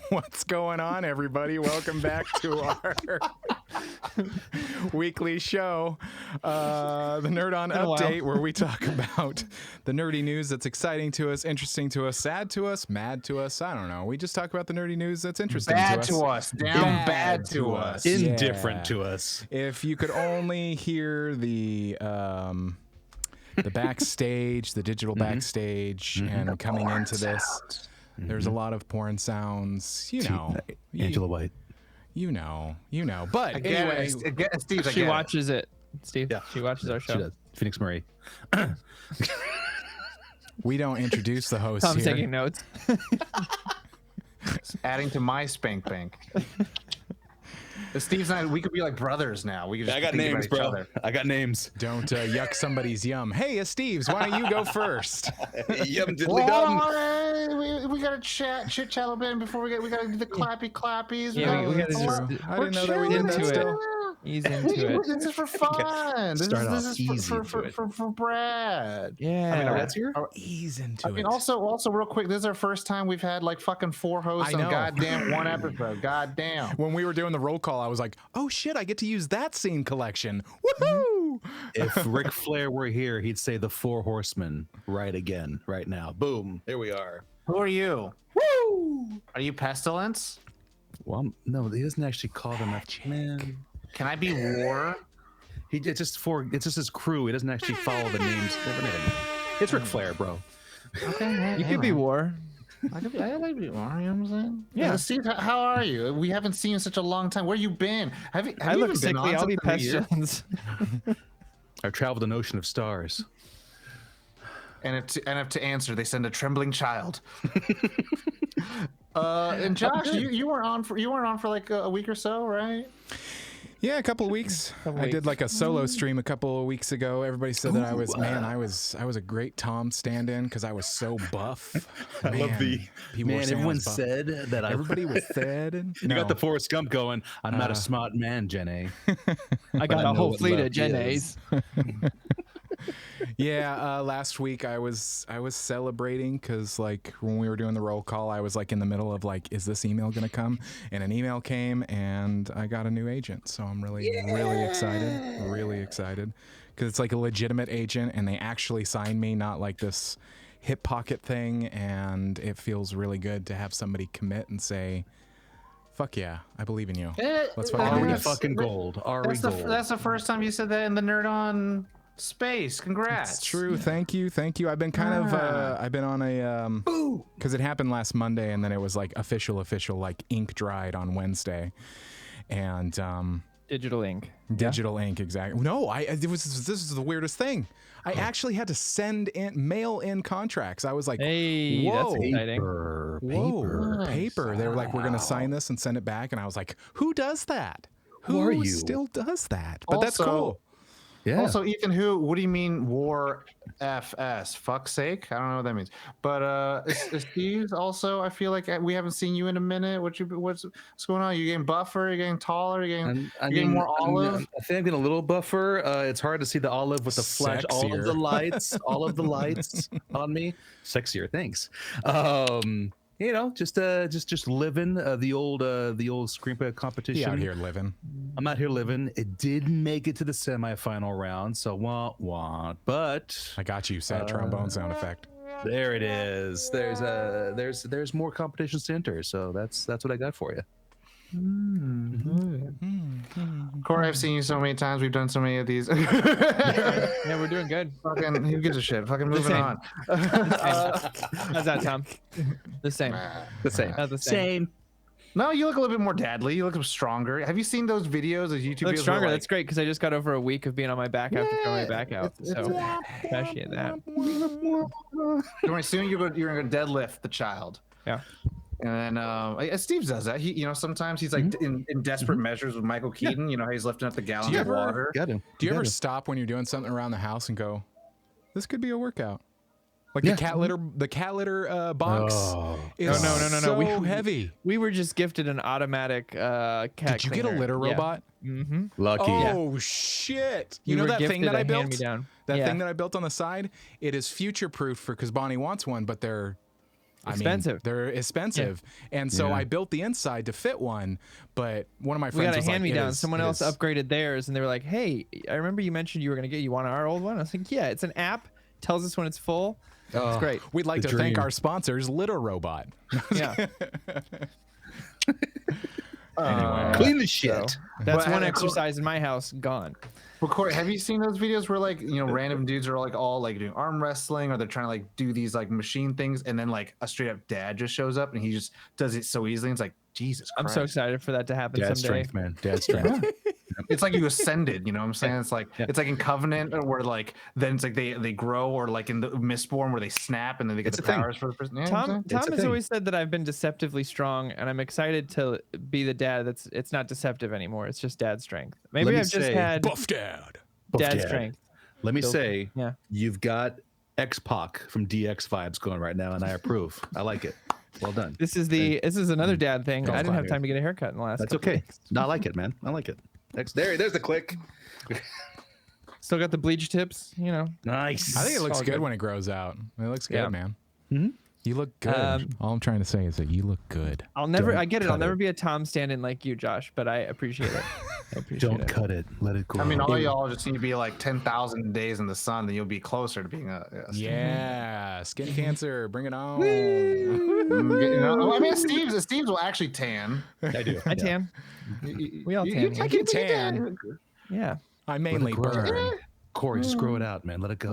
What's going on, everybody? Welcome back to our weekly show, the Nerd On Update, where we talk about the nerdy news that's exciting to us, interesting to us, sad to us, mad to us. I don't know. We just talk about the nerdy news that's interesting bad to us. Down bad to us. Indifferent to us. If you could only hear the backstage, the digital backstage, and coming into this, there's a lot of porn sounds, you know. Angela White. You know. But anyway, Steve, she watches it. Steve, Yeah. she watches our show. She does. Phoenix Marie. we don't introduce the host Tom's here. taking notes. adding to my spank bank. Steve's not. We could be like brothers now. We could. Just I got think about names, each bro. other. I got names. Don't yuck somebody's yum. Hey, Steve's, why don't you go first? Yum diddly Well, dum. all right, we gotta chit chat a little bit before we gotta do the clappies. Yeah, we gotta That's just true. I didn't know that we did that into it. still. Ease into it. This is for fun. This Start off is easy for into it. Brad. Yeah. I mean, Brad's here? Ease into I mean, it. also, real quick, this is our first time we've had like fucking 4 hosts I know. on goddamn one episode. Goddamn. When we were doing the roll call, I was like, oh shit, I get to use that scene collection. Woohoo! If Ric Flair were here, he'd say the 4 Horsemen right again, right now. Boom. There we are. Who are you? Woo! Are you Pestilence? Well, no, he doesn't actually call them that. Man. Can I be War? It's just his crew. He doesn't actually follow the names. Never mind. It's Ric Flair, bro. Okay, You could be War. I could be War. You know what I'm saying? Yeah. Steve, how are you? We haven't seen you in such a long time. Where you been? Have I you look even been sickly. on I'll be since the year? Pestilence. I've traveled an ocean of stars. And if to answer, they send a trembling child. And Josh, you weren't on for like a week or so, right? Yeah, a couple of weeks. I did like a solo stream a couple of weeks ago. Everybody said that I was a great Tom stand-in because I was so buff. I love the people were man. saying I Everyone was buff. said that Everybody was said. And, You got the Forrest Gump going. I'm not a smart man, Jenny. I got I a know whole what fleet love of Gen is. A's. Yeah, last week I was celebrating because like when we were doing the roll call, I was like in the middle of like, is this email gonna come? And an email came, and I got a new agent, so I'm really excited because it's like a legitimate agent, and they actually signed me, not like this hip pocket thing, and it feels really good to have somebody commit and say, fuck yeah, I believe in you. Let's fucking Are do we this. fucking gold? Are we gold? That's the first time you said that in the Nerd On space. Congrats. It's true. Thank you. I've been kind of I've been on a because it happened last Monday, and then it was like official like ink dried on Wednesday, and Digital ink. digital ink exactly. No, this is the weirdest thing. I actually had to mail in contracts. I was like, Hey, whoa, that's exciting. whoa, paper. They were like, we're gonna sign this and send it back, and I was like, who does that? Who are you? still does that? But that's Also- cool. Yeah. Also, Ethan, what do you mean War FS? Fuck's sake? I don't know what that means. But Steve's also, I feel like we haven't seen you in a minute. What's going on? You getting buffer? You getting taller? You getting more olive? I think I'm getting a little buffer. It's hard to see the olive with the flash. All of the lights on me. Sexier, thanks. You know, just living the old screenplay competition. He out here living. I'm out here living. It didn't make it to the semifinal round, so want. But I got you. Sad trombone sound effect. there it is. There's more competitions to enter, so that's what I got for you. Corey, I've seen you so many times. We've done so many of these. Yeah, we're doing good. Fucking, who gives a shit? Fucking moving same. on. How's that, Tom? The same. The same. Not the same. No, you look a little bit more dadly. You look stronger. Have you seen those videos, those YouTube I look videos? stronger. where, That's great because I just got over a week of being on my back after throwing my back out. So appreciate that. Don't worry, soon you're gonna deadlift the child. Yeah. And then Steve does that. He, sometimes he's like in desperate measures with Michael Keaton. You know, how he's lifting up the gallons of water. Got him. Do you ever stop when you're doing something around the house and go, "This could be a workout"? Like the cat litter box. Is No. So We heavy. We were just gifted an automatic cat. Did you get a cleaner. litter Yeah. robot? Mm-hmm. Lucky. Oh shit! You We know were that thing gifted that a I built? hand-me-down. That Yeah. thing that I built on the side? It is future proof because Bonnie wants one, but they're Expensive. They're expensive, and so I built the inside to fit one. But one of my We friends got a was like, hand-me-down. "It is- Someone it else is- upgraded theirs, and they were like, "Hey, I remember you mentioned you were gonna get. You want our old one?" I was like, "Yeah, it's an app. Tells us when it's full. It's great." We'd like The to thank dream. our sponsors, Litter Robot. Yeah. Anyway, Clean the shit. That's But one I- exercise in my house gone. But Corey, have you seen those videos where like random dudes are like all like doing arm wrestling or they're trying to like do these like machine things and then like a straight up dad just shows up and he just does it so easily. And it's like Jesus I'm Christ. so excited for that to happen Dad someday. strength, man. Dad strength. It's like you ascended, you know what I'm saying? It's like it's like in Covenant where like then it's like they grow, or like in the Mistborn where they snap and then they get It's the a thing. powers for the person. You know what I'm Tom saying? It's a has thing. always said that I've been deceptively strong, and I'm excited to be the dad. It's not deceptive anymore. It's just dad strength. Maybe me I've just say- had Buff Dad. dad Dad. strength. Let me Built- say, yeah. you've got X-Pac from DX vibes going right now, and I approve. I like it. Well done. This is another dad thing. Golf I didn't have clap time to get a haircut in the last. That's couple okay. weeks. No, I like it, man. I like it. There's the click. Still got the bleach tips. Nice. I think it looks all good good. when it grows out. It looks good, Yeah. man. Mhm. You look good. All I'm trying to say is that you look good. I'll never. Don't I get it. I'll cut never it. be a Tom stand-in like you, Josh. But I appreciate it. I appreciate Don't it. cut it. Let it grow. I mean, all y'all just need to be like 10,000 days in the sun, then you'll be closer to being a Yeah, skin cancer, bring it on. I mean, Steve's will actually tan. I do. I tan. We all tan. I here. can tan. Yeah. I mainly grow. burn. Corey, just grow it out, man. Let it go.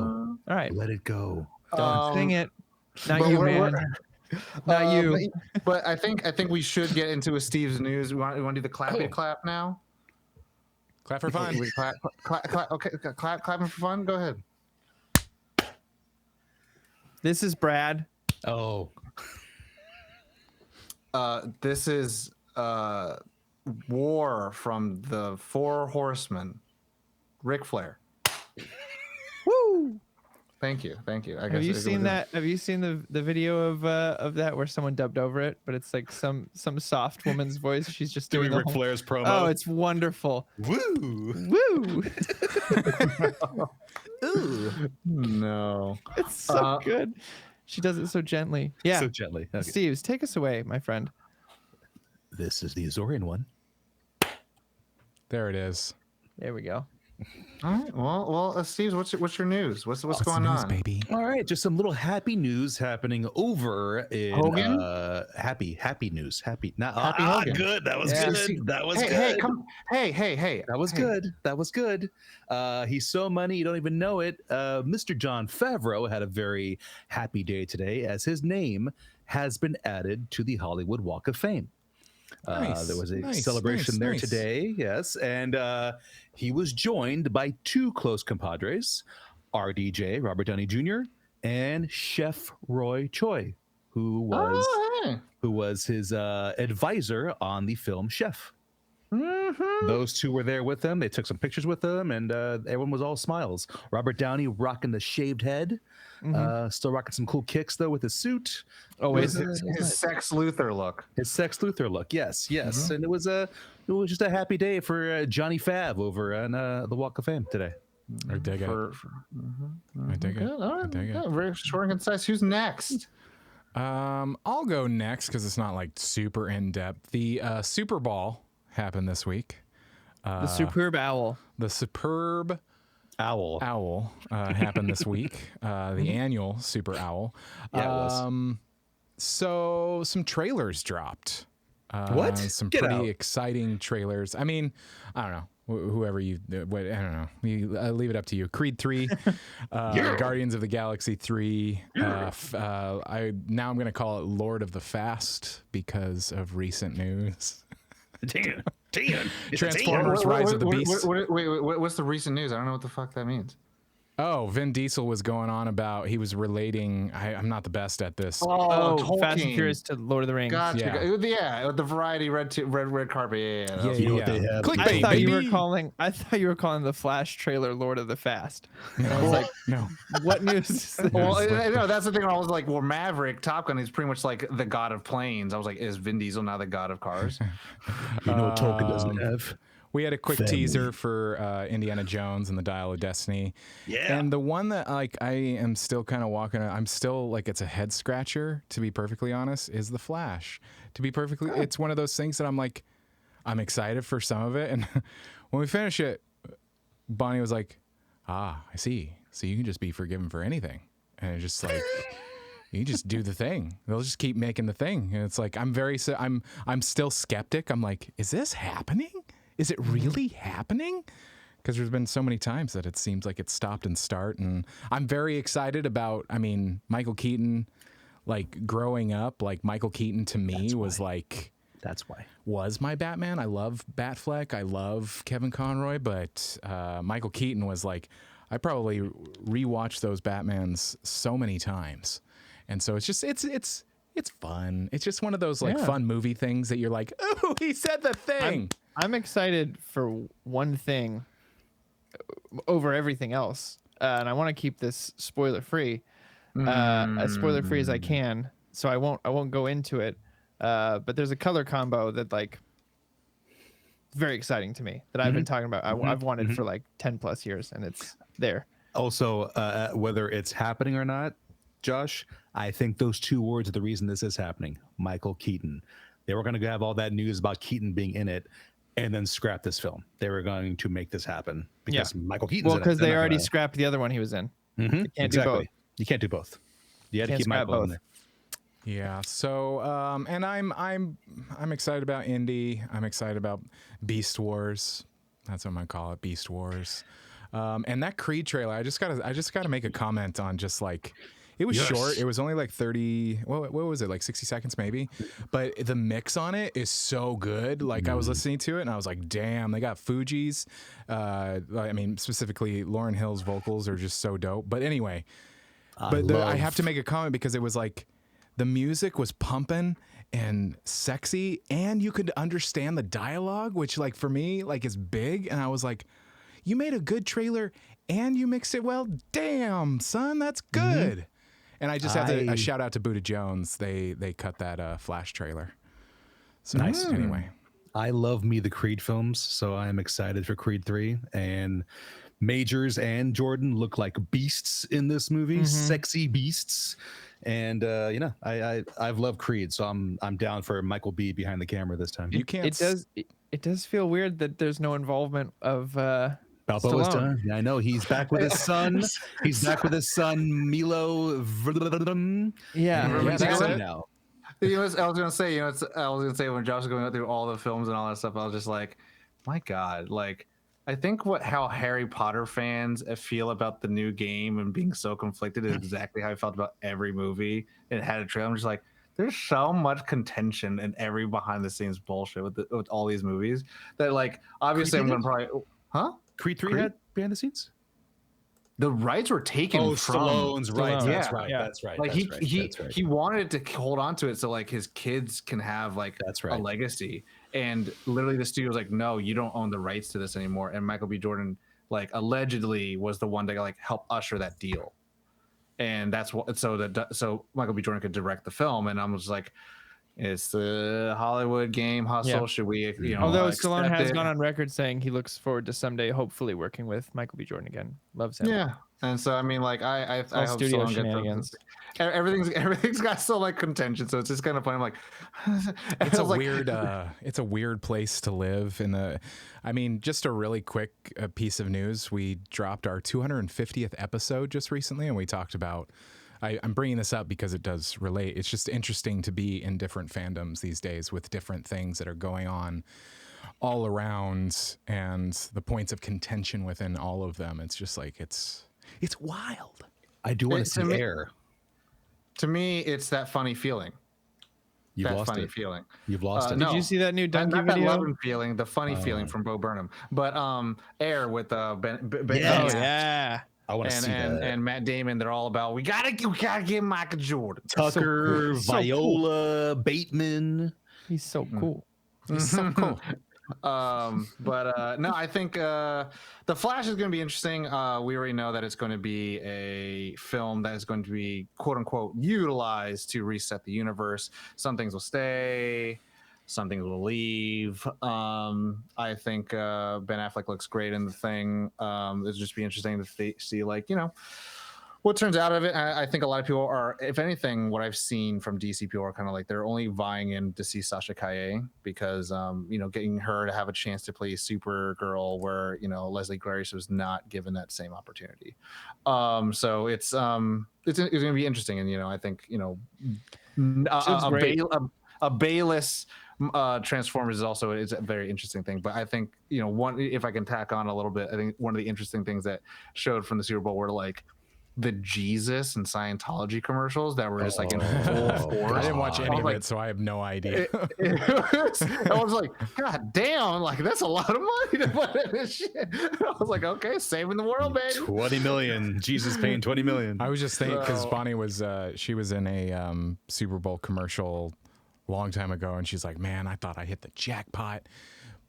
All right. Let it go. Sing it. Not but you, we're- man. Not you. But I think we should get into a Steve's news. We want to do the clappy clap now. Clap for fun. We clap, okay, clapping for fun. Go ahead. This is Brad. Oh, This is War from the Four Horsemen. Ric Flair. Woo! Thank you. I guess Have you it's- seen that? Have you seen the video of that where someone dubbed over it, but it's like some soft woman's voice? She's just doing the whole- Flair's promo. Oh, it's wonderful. Woo. Woo! No. It's so good. She does it so gently. Yeah. So gently. Okay. Steves, take us away, my friend. This is the Azorian one. There it is. There we go. All right. Well, Steve, what's your news? What's going News, on? baby. All right, just some little happy news happening over in Hogan? happy news. Happy. Not Happy Hogan. good. That was Yeah. good. That was Hey, good. hey, come. Hey. That was good. That was good. He's so money you don't even know it. Mr. Jon Favreau had a very happy day today as his name has been added to the Hollywood Walk of Fame. Nice, There was a nice, celebration nice, there nice. today, yes, and he was joined by two close compadres, RDJ, Robert Downey Jr., and Chef Roy Choi, who was hey. his advisor on the film Chef. Mm-hmm. Those two were there with him. They took some pictures with him, and everyone was all smiles. Robert Downey rocking the shaved head, still rocking some cool kicks though with his suit. Always. His Sex Luthor look. His Sex Luthor look, yes, and it was just a happy day for Johnny Fav over on the Walk of Fame today. I dig it. I dig it. Good. All I right. dig it. Good. Very short and concise. Who's next? I'll go next because it's not like super in depth. The Super Bowl happened this week. The superb owl. The Superb Owl. Owl happened this week. The annual Super Owl. Yeah, it was. So some trailers dropped. What? Some Get pretty out. exciting trailers. I mean, I don't know. Whoever you, I don't know. I leave it up to you. Creed 3, Guardians of the Galaxy 3. Now I'm going to call it Lord of the Fast because of recent news. Damn. Transformers Rise of the Beast. Wait, what's the recent news? I don't know what the fuck that means. Oh, Vin Diesel was going on about, he was relating, I'm not the best at this. Oh, Tolkien. Fast and Furious to Lord of the Rings. Gotcha. Yeah. Yeah, the variety red carpet. Yeah. You know what they have? Clickbait, I thought you baby. were calling the Flash trailer Lord of the Fast. And I was like, No. what news is this? Well, no, that's the thing. I was like, well, Maverick, Top Gun is pretty much like the god of planes. I was like, is Vin Diesel now the god of cars? You know what Tolkien doesn't have? We had a quick Family. teaser for Indiana Jones and the Dial of Destiny. Yeah. And the one that like I am still kind of walking, I'm still like it's a head scratcher, to be perfectly honest, is The Flash. To be perfectly, it's one of those things that I'm like, I'm excited for some of it. And when we finish it, Bonnie was like, I see. So you can just be forgiven for anything. And it's just like, you just do the thing. They'll just keep making the thing. And it's like, I'm still skeptic. I'm like, is this happening? Is it really happening? Because there's been so many times that it seems like it's stopped and start. And I'm very excited about, I mean, Michael Keaton, like growing up, like Michael Keaton to me was like, That's why. was my Batman. I love Batfleck. I love Kevin Conroy, but Michael Keaton was like, I probably rewatched those Batmans so many times. And so it's just, it's fun. It's just one of those like fun movie things that you're like, oh, he said the thing. I'm excited for one thing over everything else, and I want to keep this spoiler free, as spoiler free as I can. So I won't go into it. But there's a color combo that like very exciting to me that I've been talking about. I've wanted for like 10 plus years, and it's there. Also, whether it's happening or not, Josh, I think those two words are the reason this is happening. Michael Keaton. They were going to have all that news about Keaton being in it and then scrap this film. They were going to make this happen because Michael Keaton's Well, in it. because They're they not already gonna- scrapped the other one he was in. You can't do both. You can't do both. You had to Can't keep scrap Michael in both. there. Yeah. So, and I'm excited about Indy. I'm excited about Beast Wars. That's what I'm gonna call it, Beast Wars. And that Creed trailer, I just gotta make a comment on just like, it was short. It was only like 30, what was it? Like 60 seconds maybe. But the mix on it is so good. Like I was listening to it and I was like, damn, they got Fuji's. I mean, specifically Lauryn Hill's vocals are just so dope. But anyway, I have to make a comment because it was like, the music was pumping and sexy and you could understand the dialogue, which like for me, like is big. And I was like, you made a good trailer and you mixed it well. Damn, son, that's good. And I just have to shout out to Buddha Jones. They cut that Flash trailer. So Nice. Anyway, I love me the Creed films, so I am excited for Creed 3. And Majors and Jordan look like beasts in this movie, sexy beasts. And I've loved Creed, so I'm down for Michael B behind the camera this time. you can't. It does feel weird that there's no involvement of Balboa's Stallone. done. Yeah, I know he's back with his son. He's back with his son Milo. Yeah, And he's that's happy it. now. You know, I was gonna say, when Josh was going through all the films and all that stuff, I was just like, my God, like, I think how Harry Potter fans feel about the new game and being so conflicted is exactly how I felt about every movie. It had a trailer. I'm just like, there's so much contention and every behind the scenes bullshit with all these movies that, like, obviously I'm Creed gonna probably, Creed 3 Creed? had behind the scenes? the rights were taken from Stallone's right. Stallone. That's Yeah. right. Yeah. That's right. like that's right. That's right. he wanted to hold on to it so like his kids can have like That's a right. legacy, and literally the studio was like, no, you don't own the rights to this anymore. And Michael B. Jordan like allegedly was the one to like help usher that deal, and that's what so Michael B. Jordan could direct the film. And I'm just like, it's the Hollywood game hustle. Yeah. Should we, Although Stallone accept has it? gone on record saying he looks forward to someday hopefully working with Michael B. Jordan again. Loves him. Yeah, and so I mean, like I all hope studio Stallone gets shenanigans. everything's got still like contention, so it's just kind of funny. I'm like, It's I a was like, weird, it's a weird place to live. I mean, just a really quick piece of news. We dropped our 250th episode just recently, and we talked about. I'm bringing this up because it does relate. It's just interesting to be in different fandoms these days with different things that are going on all around and the points of contention within all of them. It's just like it's wild. I do want to It's see ama- Air. to me, it's that funny feeling. You've that lost funny it. feeling. You've lost it. no. Did you see that new Not Donkey that video? loving feeling, the funny feeling from Bo Burnham, but Air with Ben Yes. Oh yeah. I want to see that. and Matt Damon. They're all about we gotta get Michael Jordan. Tucker, So cool. Viola, Bateman. He's so cool. It's so cool. But no, I think the Flash is going to be interesting. We already know that it's going to be a film that is going to be quote unquote utilized to reset the universe. Some things will stay. some things will leave. I think Ben Affleck looks great in the thing. It'll just be interesting to see, like, what turns out of it. I think a lot of people are, if anything, what I've seen from DC people are kind of like they're only vying in to see Sasha Calle because getting her to have a chance to play Supergirl where Leslie Grace was not given that same opportunity. So it's going to be interesting, and I think a Bayless Transformers is a very interesting thing. But I think one, if I can tack on a little bit, I think one of the interesting things that showed from the Super Bowl were like the Jesus and Scientology commercials that were just like in full force. I didn't watch any of it, so I have no idea. I was like, God damn, like that's a lot of money to put in this shit. I was like, okay, saving the world, baby. 20 million. Jesus paying 20 million. I was just thinking because Bonnie was she was in a Super Bowl commercial long time ago, and she's like, man, I thought I hit the jackpot.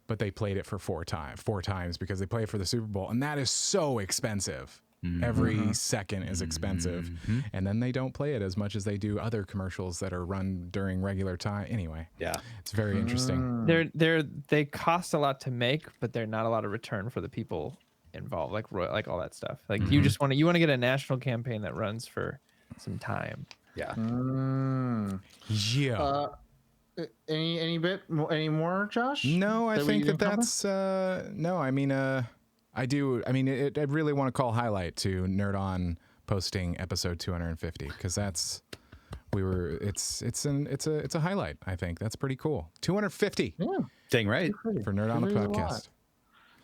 But they played it for four times because they play it for the Super Bowl, and that is so expensive. Every second is expensive, and then they don't play it as much as they do other commercials that are run during regular time. Anyway, yeah, it's very interesting. They cost a lot to make, but they're not a lot of return for the people involved, like all that stuff. Like you want to get a national campaign that runs for some time. Yeah. Yeah. Any more, Josh? No, I think that's no. I mean, I do. I mean, I really want to call highlight to Nerd On posting episode 250 because it's a highlight. I think that's pretty cool. 250. Yeah, dang right for Nerd On the podcast.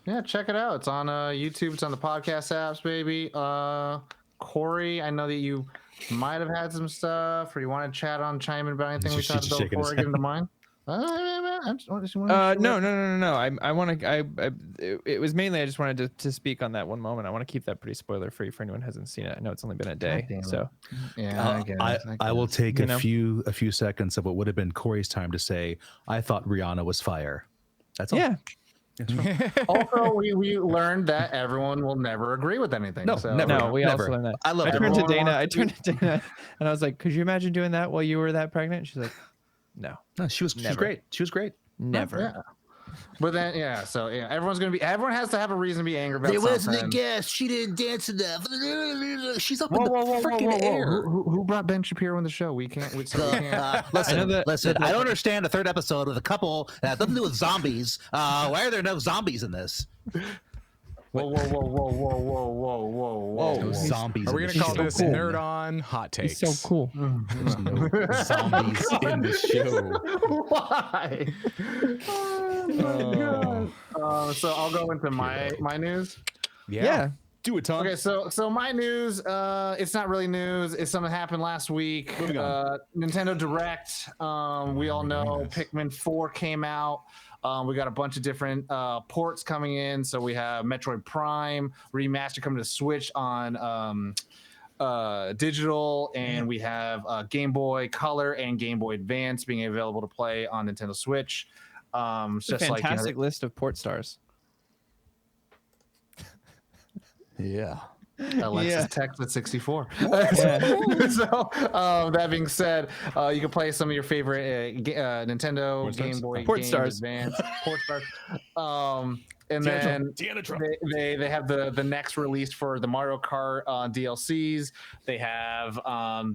Yeah, check it out. It's on YouTube. It's on the podcast apps, baby. Corey, I know that you might have had some stuff, or you want to chime in about anything we talked about before I get into mine. No. I want to. It was mainly I just wanted to speak on that one moment. I want to keep that pretty spoiler free for anyone who hasn't seen it. I know it's only been a day, so yeah. I will take a few seconds of what would have been Corey's time to say. I thought Rihanna was fire. That's all. Yeah. Also, we learned that everyone will never agree with anything. No, so. never. No, we never. also learned that. I turned to Dana, and I was like, "Could you imagine doing that while you were that pregnant?" She's like, "No, she was great. She was great. Never." Yeah. But then, everyone has to have a reason to be angry about there something. wasn't a guest. She didn't dance enough. She's up in the freaking air. Who brought Ben Shapiro on the show? We can't. Listen. I don't understand a third episode with a couple that has nothing to do with zombies. Why are there no zombies in this? Whoa! No zombies. Are we gonna call this Nerd On Hot Takes? He's so cool. There's no zombies in the show. Why? Oh my God. So I'll go into my news. Yeah. Do it, Tom. Okay, so my news, it's not really news. It's something that happened last week. Nintendo Direct. We all know Pikmin 4 came out. We got a bunch of different ports coming in. So we have Metroid Prime Remaster coming to Switch on digital, and we have Game Boy Color and Game Boy Advance being available to play on Nintendo Switch. It's just a fantastic list of port stars. Yeah. Alexis text at 64. So that being said, you can play some of your favorite Nintendo Port Game Boy Port Game stars. Advance port stars. And then they have the next release for the Mario Kart DLCs. They have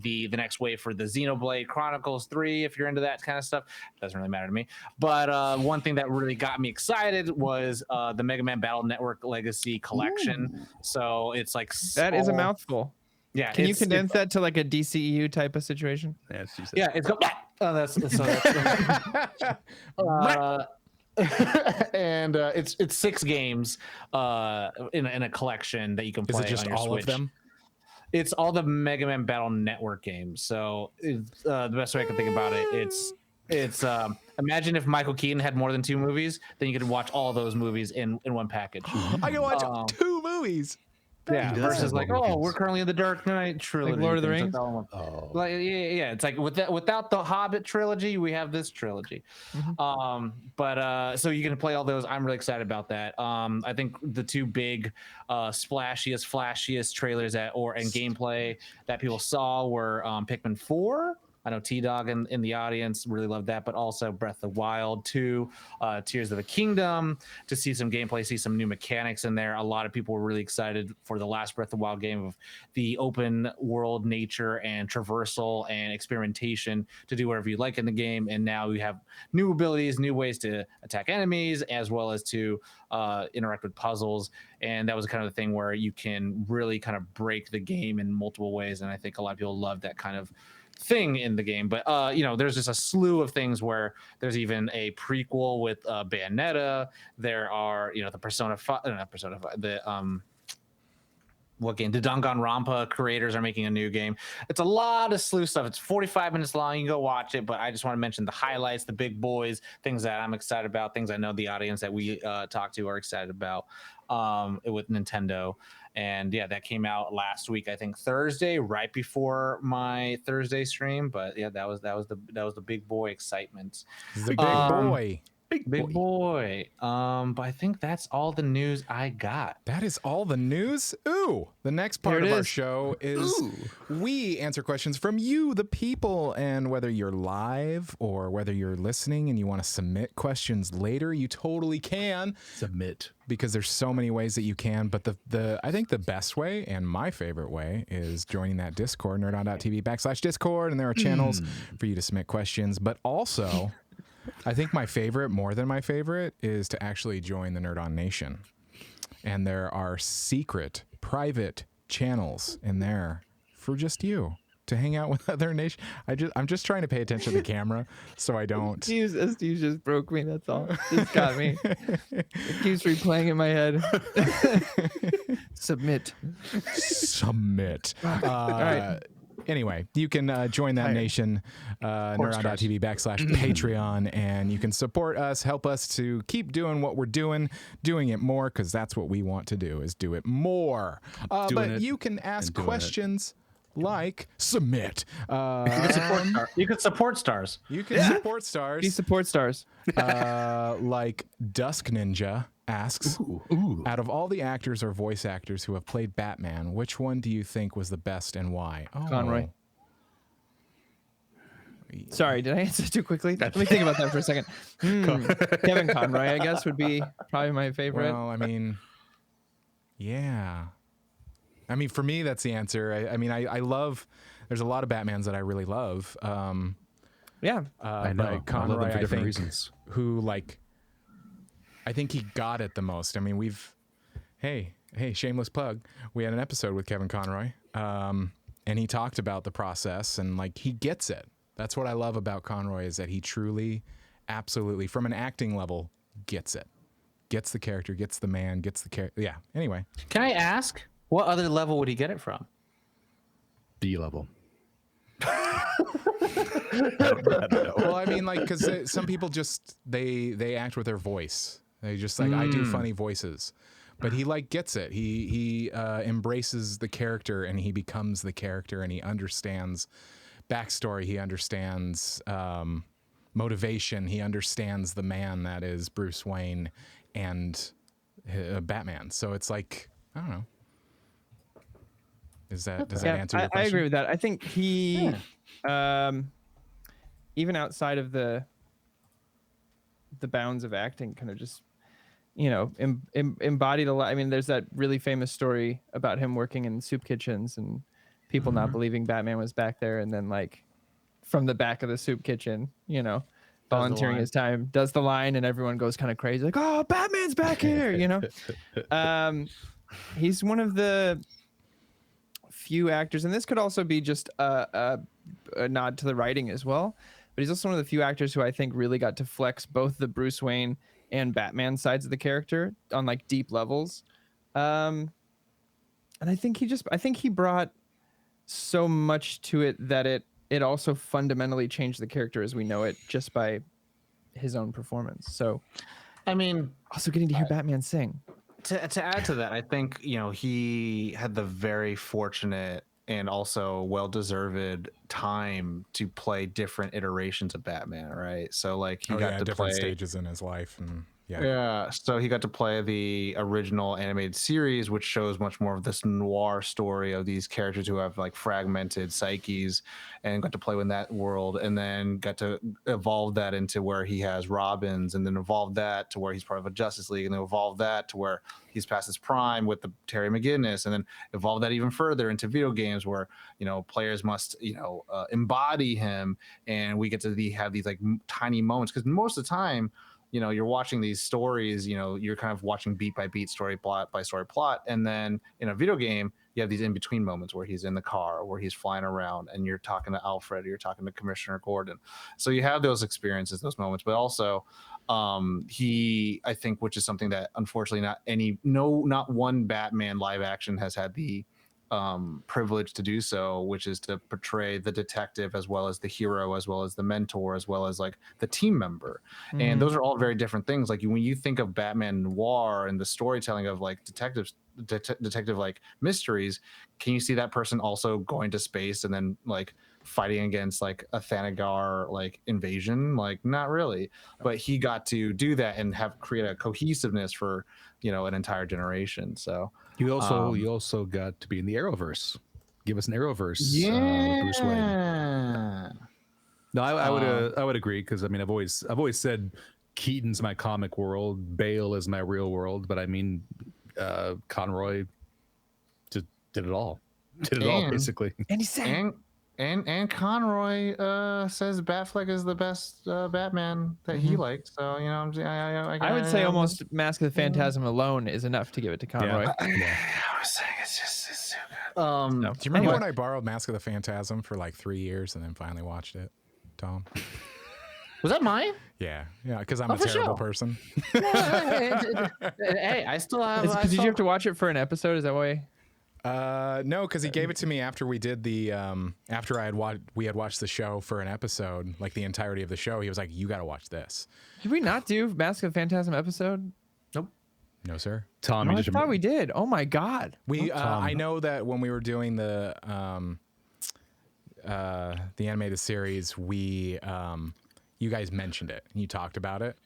the next wave for the Xenoblade Chronicles 3. If you're into that kind of stuff, doesn't really matter to me. But one thing that really got me excited was the Mega Man Battle Network Legacy Collection. Ooh. So it's like that is a mouthful. Yeah, can you condense that to like a DCEU type of situation? Yeah, it's and it's 6 games in a collection that you can play. Is it just on your all Switch. of them? It's all the Mega Man Battle Network games. So the best way I can think about it, it's imagine if Michael Keaton had more than 2 movies, then you could watch all those movies in one package. I can watch 2 movies. Yeah, versus like, we're currently in the Dark Knight trilogy, like Lord of the Rings. Like, yeah, it's like without the Hobbit trilogy, we have this trilogy. But so you can play all those. I'm really excited about that. I think the 2 big, flashiest trailers and gameplay that people saw were Pikmin 4. I know T-Dog in the audience really loved that, but also Breath of the Wild 2, Tears of the Kingdom, to see some gameplay, see some new mechanics in there. A lot of people were really excited for the last Breath of the Wild game of the open world nature and traversal and experimentation to do whatever you like in the game. And now we have new abilities, new ways to attack enemies, as well as to interact with puzzles. And that was kind of the thing where you can really kind of break the game in multiple ways. And I think a lot of people love that kind of thing in the game. But there's just a slew of things where there's even a prequel with Bayonetta. There are the Persona 5, not Persona 5, the what game? The Danganronpa creators are making a new game. It's a lot of slew stuff. It's 45 minutes long. You can go watch it, but I just want to mention the highlights, the big boys, things that I'm excited about, things I know the audience that we talk to are excited about with Nintendo. And yeah, that came out last week, I think Thursday, right before my Thursday stream. But yeah, that was the big boy excitement. The big boy. Big boy. But I think that's all the news I got. That is all the news? Ooh. The next part of our show is we answer questions from you, the people. And whether you're live or whether you're listening and you want to submit questions later, you totally can. Submit. Because there's so many ways that you can. But I think the best way and my favorite way is joining that Discord, nerdon.tv/Discord. And there are channels for you to submit questions. But also... I think my favorite, more than my favorite, is to actually join the Nerd On Nation. And there are secret, private channels in there for just you to hang out with other nation. I'm just trying to pay attention to the camera so I don't. Steve just broke me. That's all. Just got me. It keeps replaying in my head. Submit. All right. Anyway, you can join that nation, neuron.tv/Patreon, and you can support us, help us to keep doing what we're doing it more, because that's what we want to do, is do it more. But you can ask questions like submit. You could support stars. You can support stars. You support stars. Like Dusk Ninja asks, out of all the actors or voice actors who have played Batman, which one do you think was the best and why? Conroy. Sorry, did I answer too quickly? Let me think about that for a second. Kevin Conroy, I guess, would be probably my favorite. Well, I mean, yeah. I mean, for me, that's the answer. I love, there's a lot of Batmans that I really love. I know. But Conroy, I love them for different think, reasons. who, like, I think he got it the most. I mean, hey, shameless plug. We had an episode with Kevin Conroy, and he talked about the process, and like, he gets it. That's what I love about Conroy, is that he truly, absolutely, from an acting level, gets it. Gets the character, gets the man, gets the character. Yeah, anyway. Can I ask, what other level would he get it from? D level. I don't know. Well, I mean, like, because some people just, they act with their voice. They just like, I do funny voices. But he like gets it. He embraces the character, and he becomes the character, and he understands backstory. He understands motivation. He understands the man that is Bruce Wayne and Batman. So it's like, I don't know. Does that answer your question? I agree with that. I think he, even outside of the bounds of acting, kind of just, embodied a lot. I mean, there's that really famous story about him working in soup kitchens and people not believing Batman was back there, and then like from the back of the soup kitchen, volunteering his time, does the line, and everyone goes kind of crazy, like, "Oh, Batman's back here!" He's one of the few actors, and this could also be just a nod to the writing as well, but he's also one of the few actors who I think really got to flex both the Bruce Wayne and Batman sides of the character on like deep levels. And I think he brought so much to it that it also fundamentally changed the character as we know it just by his own performance. So, I mean, also getting to hear Batman sing. To add to that, I think, he had the very fortunate and also well-deserved time to play different iterations of Batman, right? So like he got to different play stages in his life. And Yeah, so he got to play the original animated series, which shows much more of this noir story of these characters who have like fragmented psyches, and got to play in that world, and then got to evolve that into where he has Robins, and then evolve that to where he's part of a Justice League, and then evolve that to where he's past his prime with the Terry McGinnis, and then evolve that even further into video games where players must embody him, and we get to have these like tiny moments because most of the time you're watching these stories, you're kind of watching beat by beat, story plot by story plot. And then in a video game, you have these in between moments where he's in the car, where he's flying around, and you're talking to Alfred, or you're talking to Commissioner Gordon. So you have those experiences, those moments, but also I think, which is something that unfortunately not one Batman live action has had the privilege to do so, which is to portray the detective as well as the hero, as well as the mentor, as well as like the team member. And those are all very different things. Like when you think of Batman noir and the storytelling of like detective like mysteries, can you see that person also going to space and then like fighting against like a Thanagar like invasion? Like not really, but he got to do that and create a cohesiveness for an entire generation. So you also got to be in the Arrowverse. Give us an Arrowverse. Bruce Wayne. No, I would agree, because I mean I've always said Keaton's my comic world, Bale is my real world, but I mean Conroy just did it all. Basically. And he sang. And Conroy says Batfleck is the best Batman that he likes. So I would say almost Mask of the Phantasm alone is enough to give it to Conroy. I was saying it's so good. Do you remember when I borrowed Mask of the Phantasm for like 3 years and then finally watched it, Tom? Was that mine? Yeah, because I'm a terrible person. Hey, I still have. Did you have to watch it for an episode? Is that why? No, because he gave it to me after we did the after we had watched the show for an episode, like the entirety of the show. He was like, "You got to watch this." Did we not do Mask of the Phantasm episode? Nope. No, sir. Tom, I thought we did. Oh my god. I know that when we were doing the animated series, you guys mentioned it and you talked about it.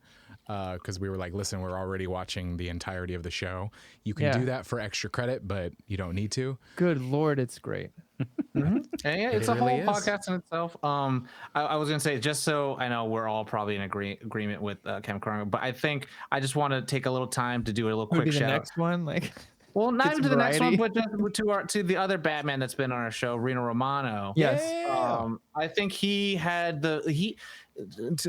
Because we were like, listen, we're already watching the entirety of the show. You can do that for extra credit, but you don't need to. Good Lord, it's great. And it's a whole podcast in itself. I was gonna say, just so I know we're all probably in agreement with Kevin Conroy, but I think I just want to take a little time to do a little quick shout out. Next one, like. Well, not even to the next one, but just to the other Batman that's been on our show, Rino Romano. Yes. I think he had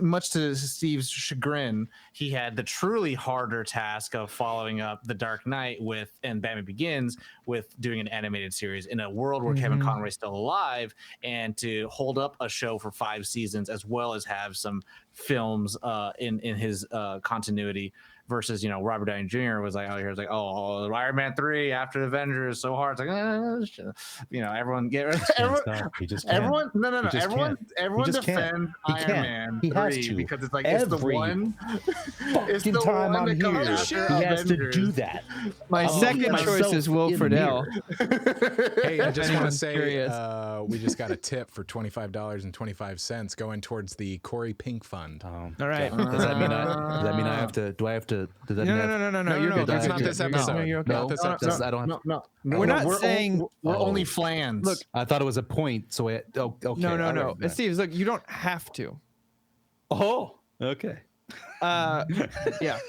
much to Steve's chagrin, he had the truly harder task of following up The Dark Knight and Batman Begins with doing an animated series in a world where Kevin Conroy's still alive, and to hold up a show for 5 seasons as well as have some films in his continuity. Versus, Robert Downey Jr. was like, oh, Iron Man 3 after the Avengers is so hard. It's like, everyone defend Iron Man 3 because it's like it's the one. It's the time one I'm that comes here, after he has to Avengers. do that. My second choice is Will Friedle. Hey, I just want to say curious. we just got a tip for $25.25 going towards the Corey Pink Fund. All right. Does that mean I have to? Do I have to? Does that mean No. You're good. That's not this episode. No, you're okay. Not this episode. I don't have. No. We're not saying. We're only flans. Look, I thought it was a point. So okay. No. Steve, look, you don't have to. Oh, okay. Yeah.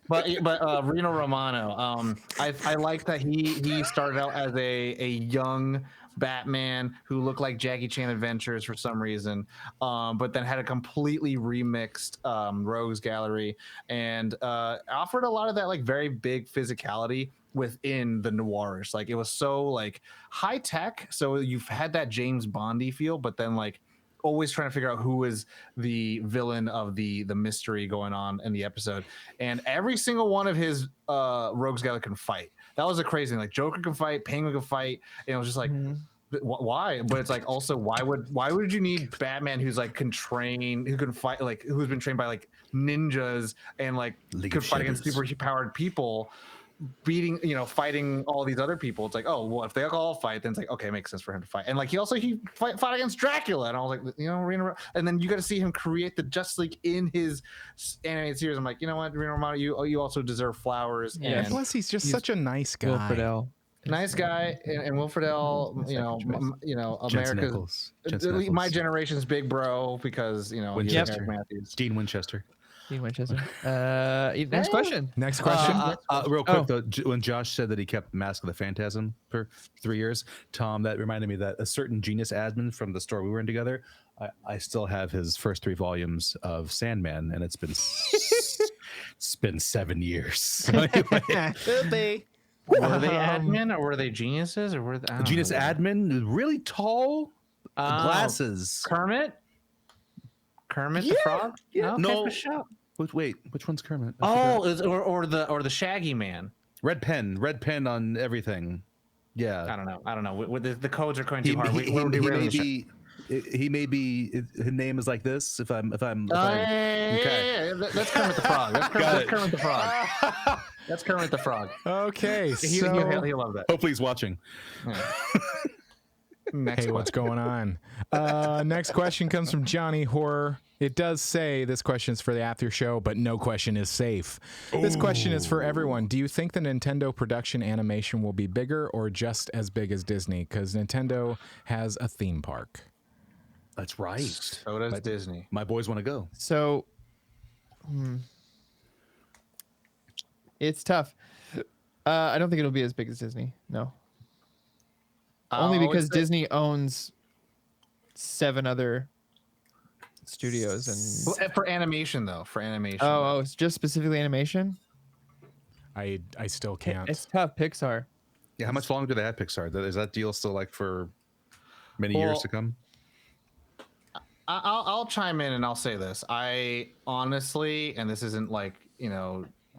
But Rino Romano, I like that he started out as a young Batman who looked like Jackie Chan Adventures for some reason, but then had a completely remixed Rogues Gallery and offered a lot of that like very big physicality within the noirish. Like it was so like high tech, so you've had that James Bondy feel, but then like always trying to figure out who is the villain of the mystery going on in the episode. And every single one of his Rogues Gallery can fight. That was a crazy thing. Like Joker can fight, Penguin can fight, and it was just like why? But it's like also why would you need Batman who's like who can fight, like who's been trained by like ninjas and like could fight against super powered people beating, fighting all these other people. It's like, oh, well, if they all fight, then it's like, okay, it makes sense for him to fight. And like he fought against Dracula, and I was like, and then you got to see him create the Justice League in his animated series. I'm like, you know what, Rino Romano, you also deserve flowers. Yeah. And Plus, he's just such a nice guy. Will Friedle. nice guy, and Will Friedle, Jensen America's Ackles. my generation's big bro, because he's Winchester. Eric Matthews. Dean Winchester. Dean Winchester. Next question. Next question. Real quick though, when Josh said that he kept Mask of the Phantasm for 3 years, Tom, that reminded me that a certain genius admin from the store we were in together, I still have his first 3 volumes of Sandman, and it's been 7 years. So anyway, Were they admin or were they geniuses or were they, genius admin, really tall, glasses. Kermit the Frog? Yeah. Okay, No. for sure. Wait, which one's Kermit? I forgot. Or the Shaggy Man. Red pen on everything. Yeah. I don't know. The codes are going too He, hard. he, he, he may be. He may be. His name is like this. If I'm. Yeah. That's Kermit the Frog. That's Kermit the Frog. That's Kermit the Frog. Okay, He'll love that. Hopefully he's watching. Yeah. Hey, what's going on? Next question comes from Johnny Horror. It does say this question is for the after show, but no question is safe. This question is for everyone. Do you think the Nintendo production animation will be bigger or just as big as Disney? Because Nintendo has a theme park. That's right. So does Disney. My boys want to go. So, it's tough. I don't think it'll be as big as Disney. No. Only because Disney owns 7 other studios and for animation though. Oh, it's just specifically animation. I still can't. It's tough. Pixar. Yeah, how much longer do they have Pixar? Is that deal still like for many years to come? I'll chime in and I'll say this. I honestly, and this isn't like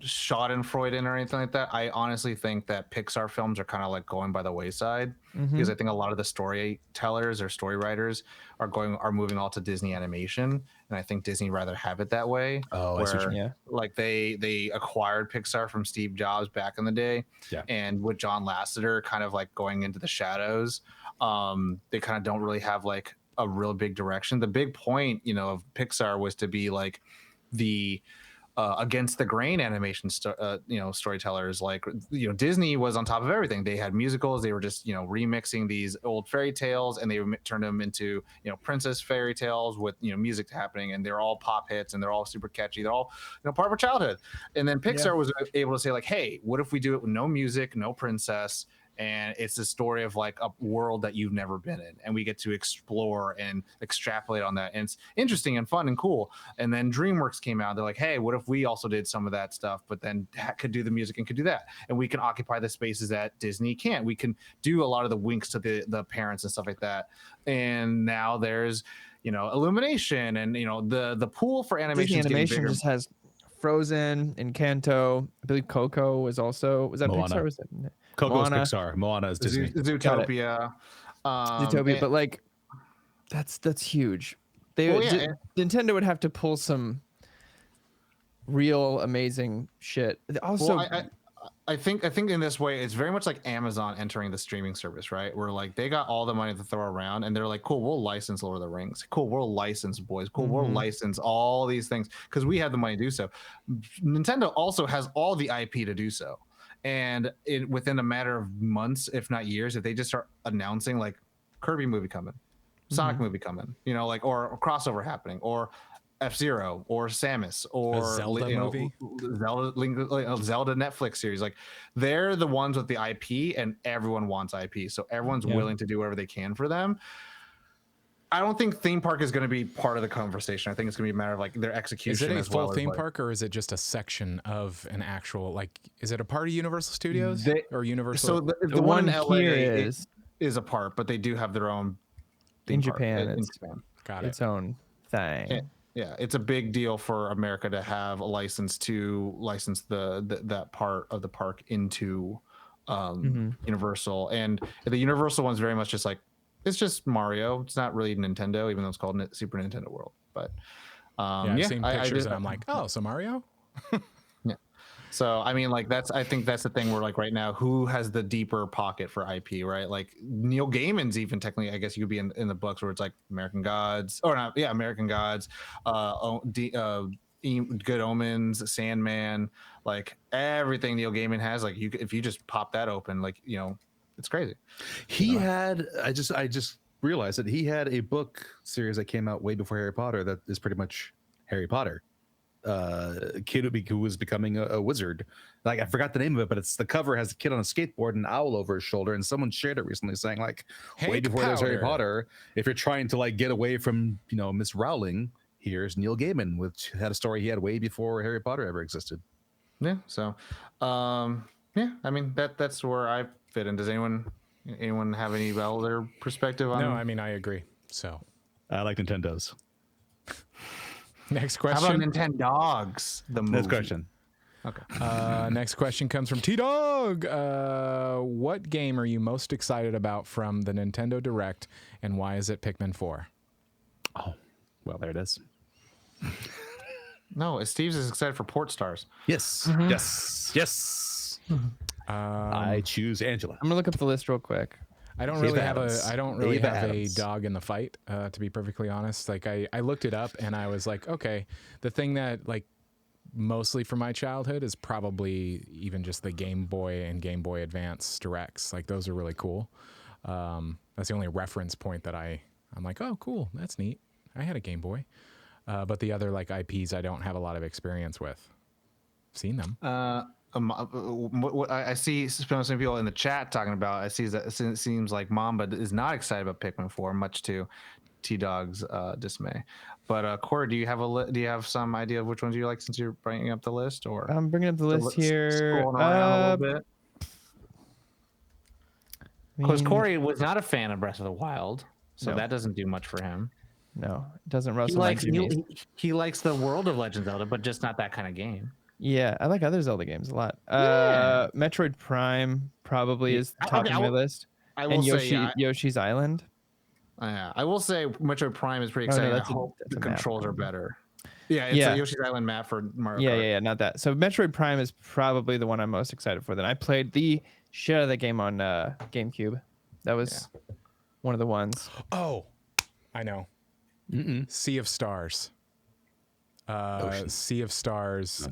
Schadenfreude or anything like that. I honestly think that Pixar films are kind of like going by the wayside, because I think a lot of the storytellers or story writers are moving all to Disney animation, and I think Disney rather have it that way. Oh, I see what you mean. Yeah. Like they acquired Pixar from Steve Jobs back in the day, and with John Lasseter kind of like going into the shadows, they kind of don't really have like a real big direction. The big point, of Pixar was to be like the against the grain animation storytellers. Like Disney was on top of everything. They had musicals. They were just remixing these old fairy tales, and they turned them into princess fairy tales with music happening, and they're all pop hits, and they're all super catchy. They're all part of our childhood. And then Pixar was able to say like, hey, what if we do it with no music, no princess, and it's the story of like a world that you've never been in, and we get to explore and extrapolate on that, and it's interesting and fun and cool. And then DreamWorks came out. They're like, hey, what if we also did some of that stuff, but then could do the music and could do that, and we can occupy the spaces that Disney can't. We can do a lot of the winks to the parents and stuff like that. And now there's Illumination, and the pool for animation just has Frozen, Encanto. I believe Coco was that Moana. Pixar? Was it Coco's Pixar. Moana is Disney. Zootopia. Zootopia, but like that's huge. Nintendo would have to pull some real amazing shit. Also, I think in this way, it's very much like Amazon entering the streaming service, right? Where like they got all the money to throw around, and they're like, cool, we'll license Lord of the Rings. Cool, we'll license Boys. Cool, we'll license all these things because we have the money to do so. Nintendo also has all the IP to do so. And within a matter of months, if not years, if they just start announcing like Kirby movie coming, Sonic movie coming, or a crossover happening, or F-Zero, or Samus, or a Zelda movie, Zelda Netflix series, like they're the ones with the IP, and everyone wants IP, so everyone's willing to do whatever they can for them. I don't think theme park is going to be part of the conversation. I think it's going to be a matter of like their execution. Is it a full theme park, or is it just a section of an actual, like, is it a part of Universal Studios or Universal? So the one in LA here is a part, but they do have their own theme in park Japan. in It's Japan. Got it. its own thing. Yeah, it's a big deal for America to have a license to license that part of the park into Universal, and the Universal one's very much just like, it's just Mario. It's not really Nintendo, even though it's called Super Nintendo World. But I've seen pictures and I'm like, oh, so Mario? So I mean, like I think that's the thing where like right now, who has the deeper pocket for IP, right? Like Neil Gaiman's even technically, I guess you could be in the books where it's like American Gods or not, yeah, American Gods, Good Omens, Sandman, like everything Neil Gaiman has. Like if you just pop that open, like it's crazy. He had I just realized that he had a book series that came out way before Harry Potter that is pretty much Harry Potter. Kid who was becoming a wizard. Like I forgot the name of it, but it's the cover has a kid on a skateboard and an owl over his shoulder, and someone shared it recently saying like way before there's Harry Potter, if you're trying to like get away from Miss Rowling, here's Neil Gaiman, which had a story he had way before Harry Potter ever existed. Yeah. So yeah, I mean that's where I fit in. Does anyone have any other perspective on? No, I mean I agree. So I like Nintendo's. Next question. How about Nintendogs? The movie? Next question. Okay. Next question comes from T-Dog. What game are you most excited about from the Nintendo Direct, and why is it Pikmin 4? Oh, well, there it is. No, Steve's is excited for Port Stars. Yes. Yes. I choose Angela. I'm gonna look up the list real quick. I don't really have a dog in the fight, to be perfectly honest. Like I looked it up and I was like, okay, the thing that like mostly from my childhood is probably even just the Game Boy and Game Boy Advance Directs. Like those are really cool. That's the only reference point that I'm like, oh, cool, that's neat. I had a Game Boy, but the other like IPs I don't have a lot of experience with. Seen them. I see some people in the chat talking about. I see that it seems like Mamba is not excited about Pikmin 4, much to T-Dog's dismay. But Corey, do you have some idea of which ones you like since you're bringing up the list? Or I'm bringing up the list here. Scrolling around a little bit. Because Corey was not a fan of Breath of the Wild, so No. that doesn't do much for him. No, it doesn't He rustle my likes jimmies. he likes the world of Legend of Zelda, but just not that kind of game. Yeah, I like other Zelda games a lot. Yeah. Metroid Prime probably is top Okay, of my list. I will And say, Yoshi's Island. I will say Metroid Prime is pretty Oh, no, exciting. that's I a- hope that's the a map. controls are better. Yeah, it's Yeah. a Yoshi's Island map for Mario Yeah, Kart. yeah, not that. So Metroid Prime is probably the one I'm most excited for. Then I played the shit out of that game on GameCube. That was one of the ones. Oh, I know. Sea of Stars. Sea of Stars.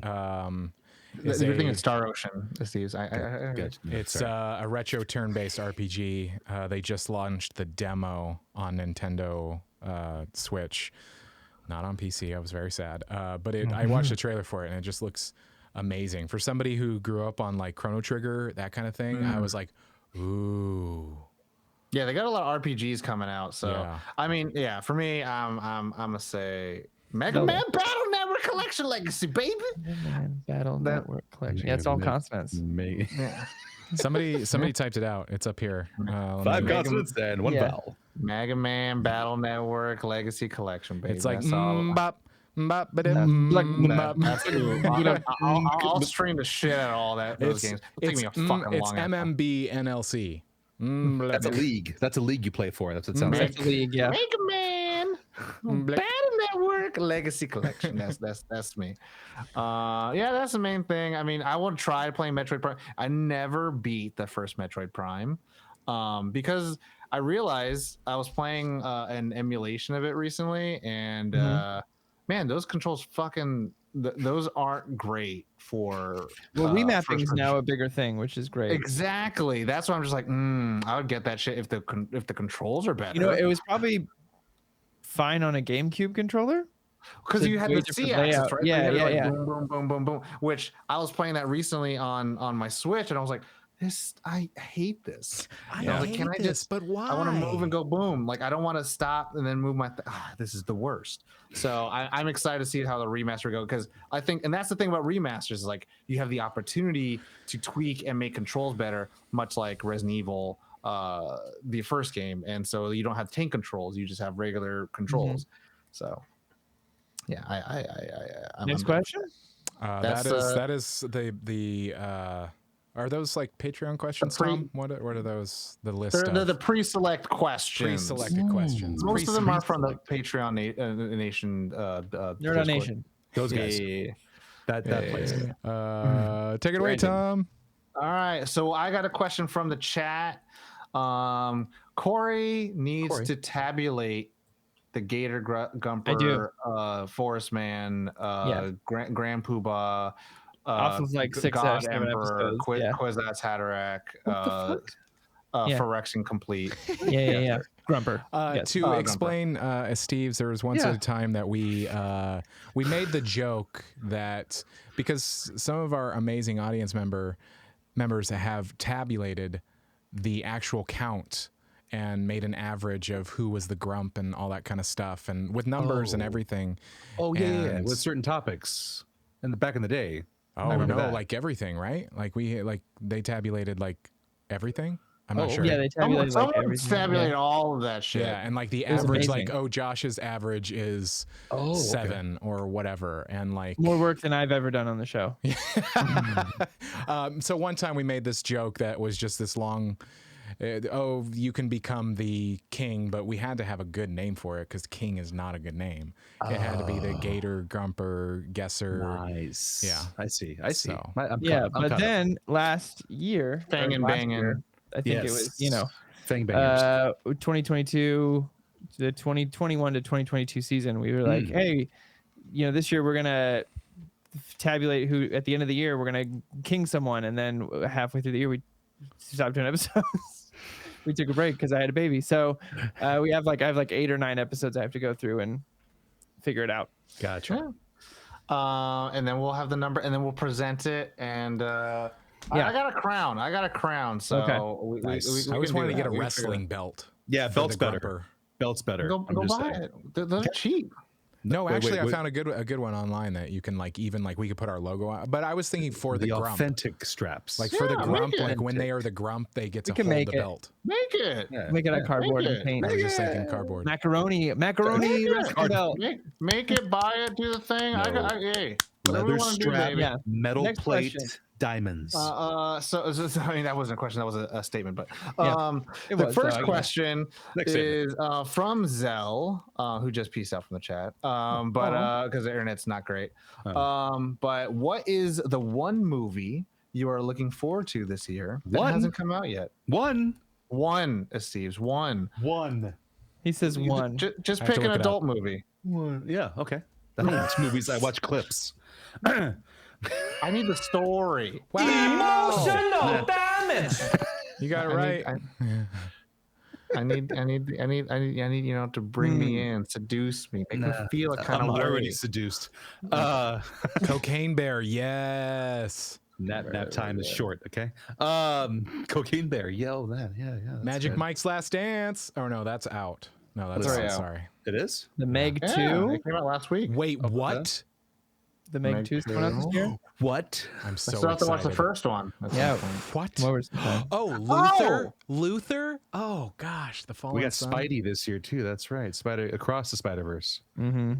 Is You're thinking a- Star Ocean, Steve's. It's a retro turn-based RPG. They just launched the demo on Nintendo Switch, not on PC. I was very sad, but I watched the trailer for it, and it just looks amazing. For somebody who grew up on like Chrono Trigger, that kind of thing, I was like, ooh. Yeah, they got a lot of RPGs coming out. So Yeah. I mean, yeah, for me, I'm gonna say Mega Man Battle Network Collection Legacy, baby. Man, Battle That- Network Collection. Yeah, it's all consonants. Me. Yeah. Somebody typed it out. It's up here. Let 5 me- consonants and 1 Yeah. vowel. Mega Man Battle Network Legacy Collection, baby. It's like That's all. bop, bop, That's cool. I'll stream the shit out of all those games. It'll take me a fucking it's long ass time. MMB NLC. That's a league. That's a league you play for. That's what it sounds like. That's the league, yeah. Mega Man Battle Network Legacy Collection. That's me. Yeah, that's the main thing. I mean, I want to try playing Metroid Prime. I never beat the first Metroid Prime because I realized I was playing an emulation of it recently, and man, those controls fucking those aren't great for. Well, remapping is first-person now a bigger thing, which is great. Exactly. That's why I'm just like, I would get that shit if the controls are better. You know, it was probably fine on a GameCube controller. because It's you had way the different C-axis, layout. right? Yeah, You had, yeah, like, yeah. Boom, boom, boom, boom, boom. Which I was playing that recently on my Switch, and I was like, I hate this. I was like, hate can I this, just? but why? I want to move and go boom. Like I don't want to stop and then move my. This is the worst. So I'm excited to see how the remaster go because I think, and that's the thing about remasters is like you have the opportunity to tweak and make controls better, much like Resident Evil, the first game, and so you don't have tank controls, you just have regular controls. So yeah, I'm Next question. That is the are those like Patreon questions, Tom? What are those? The list They're the of pre-select questions. pre-selected questions. Most of them are from the Patreon Nation. Nerd on Nation. Those guys. That place. Take it away, Brandon. Tom. All right, so I got a question from the chat. Corey needs to tabulate the Gator Gumper, Forest Man, Grand Poobah, off of like 6 God 7 Emperor, episodes. Yeah. Quizaz Hatterack, Yeah. Phyrexian Complete. Yeah. Grumper. Yes. To explain, Steve's, there was once Yeah. a time that we made the joke that because some of our amazing audience members have tabulated the actual count and made an average of who was the grump and all that kind of stuff, and with numbers and everything. Oh yeah, And- with certain topics. Back in the day. Oh remember no, that. like everything, right? Like they tabulated like everything. I'm not Oh, sure. Yeah, they tabulated like Someone everything. tabulate all of that shit. Yeah, and like the was average, amazing. like Josh's average is Oh, okay. 7 or whatever, and like More work than I've ever done on the show. So one time we made this joke that was just this long. You can become the king, but we had to have a good name for it because king is not a good name. It had to be the Gator Grumper Guesser. Nice. Yeah. I see. So- I'm Yeah, caught- I'm but caught up. then last year, Bangin' or last bangin'. year, I think it was, Fang bangers. 2022, the 2021 to 2022 season. We were like, hey, this year we're gonna tabulate who at the end of the year we're gonna king someone, and then halfway through the year we stopped doing episodes. We took a break because I had a baby. So I have like 8 or 9 episodes I have to go through and figure it out. Gotcha. And then we'll have the number, and then we'll present it. And I got a crown. So Okay. Nice. we I always can do wanted to that. get a We can figure it wrestling belt. Yeah, for belt's the better. grumper. Belt's better. out. I'm Go just buy saying. it. They're cheap. No, Wait, actually, wait. I found a good one online that you can like even like we could put our logo on. But I was thinking for the The grump, authentic straps. like for the Yeah, grump, make it. like when they are the grump, they get to can hold make the it. belt. Make it. Yeah. Make it out of cardboard make and it. paint. I was just thinking cardboard. Macaroni wrestling belt. Make it. Buy it. Do the thing. No. Hey, whatever we Leather wanna do, strap, baby. Yeah. metal Next plate, question. diamonds. So I mean that wasn't a question, that was a statement. But It the was, first though, I guess. question Next statement. is from Zell, who just pieced out from the chat. But because the internet's not great. But what is the one movie you are looking forward to this year that One? hasn't come out yet? One. Steve's one. He says one. Just I have pick to an look it adult movie. Yeah. Okay. I don't watch movies. I watch clips. I need the story. Emotional damage. You got it right. I need to bring me in, seduce me, make me feel a kind I'm of already way. seduced. Cocaine Bear, yes. Nap time is short. Okay. Cocaine Bear. Yeah. that's Magic good. Mike's Last Dance. Oh no, that's out. No, that's That's out. out. Sorry. It is. The Meg Yeah, 2. it came out last week. Wait, what? The Meg Meg 2 is coming out this 2. year. What? I'm I so still have to watch the excited. first one. That's Yeah. the point. What? What was the Oh, Luther. Luther. Oh gosh, the Fallen We got Son. Spidey this year too. That's right. Spider across the Spider-Verse. Mm-hmm.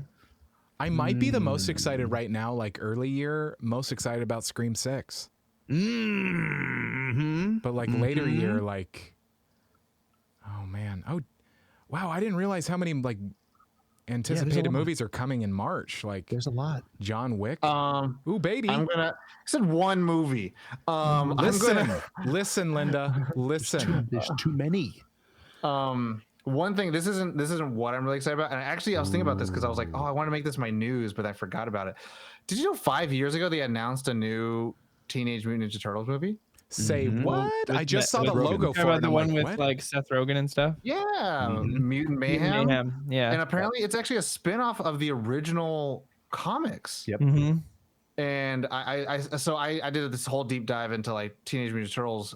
I might be the most excited right now. Like early year, most excited about Scream 6. Mm-hmm. But like later year, like, oh man, oh wow, I didn't realize how many like anticipated lot. movies are coming in March. Like There's a lot. John Wick. Ooh, baby. I said one movie. Listen, listen, Linda, listen. There's too many. One thing. This isn't what I'm really excited about. And actually, I was thinking about this because I was like, oh, I want to make this my news, but I forgot about it. Did you know 5 years ago they announced a new Teenage Mutant Ninja Turtles movie? Say what? I just saw the Rogen. logo Talking for it. about and the I'm one like, with what? like Seth Rogen and stuff. Yeah, Mutant Mayhem. Yeah. And apparently, it's actually a spin-off of the original comics. Yep. Mm-hmm. And I did this whole deep dive into like Teenage Mutant Ninja Turtles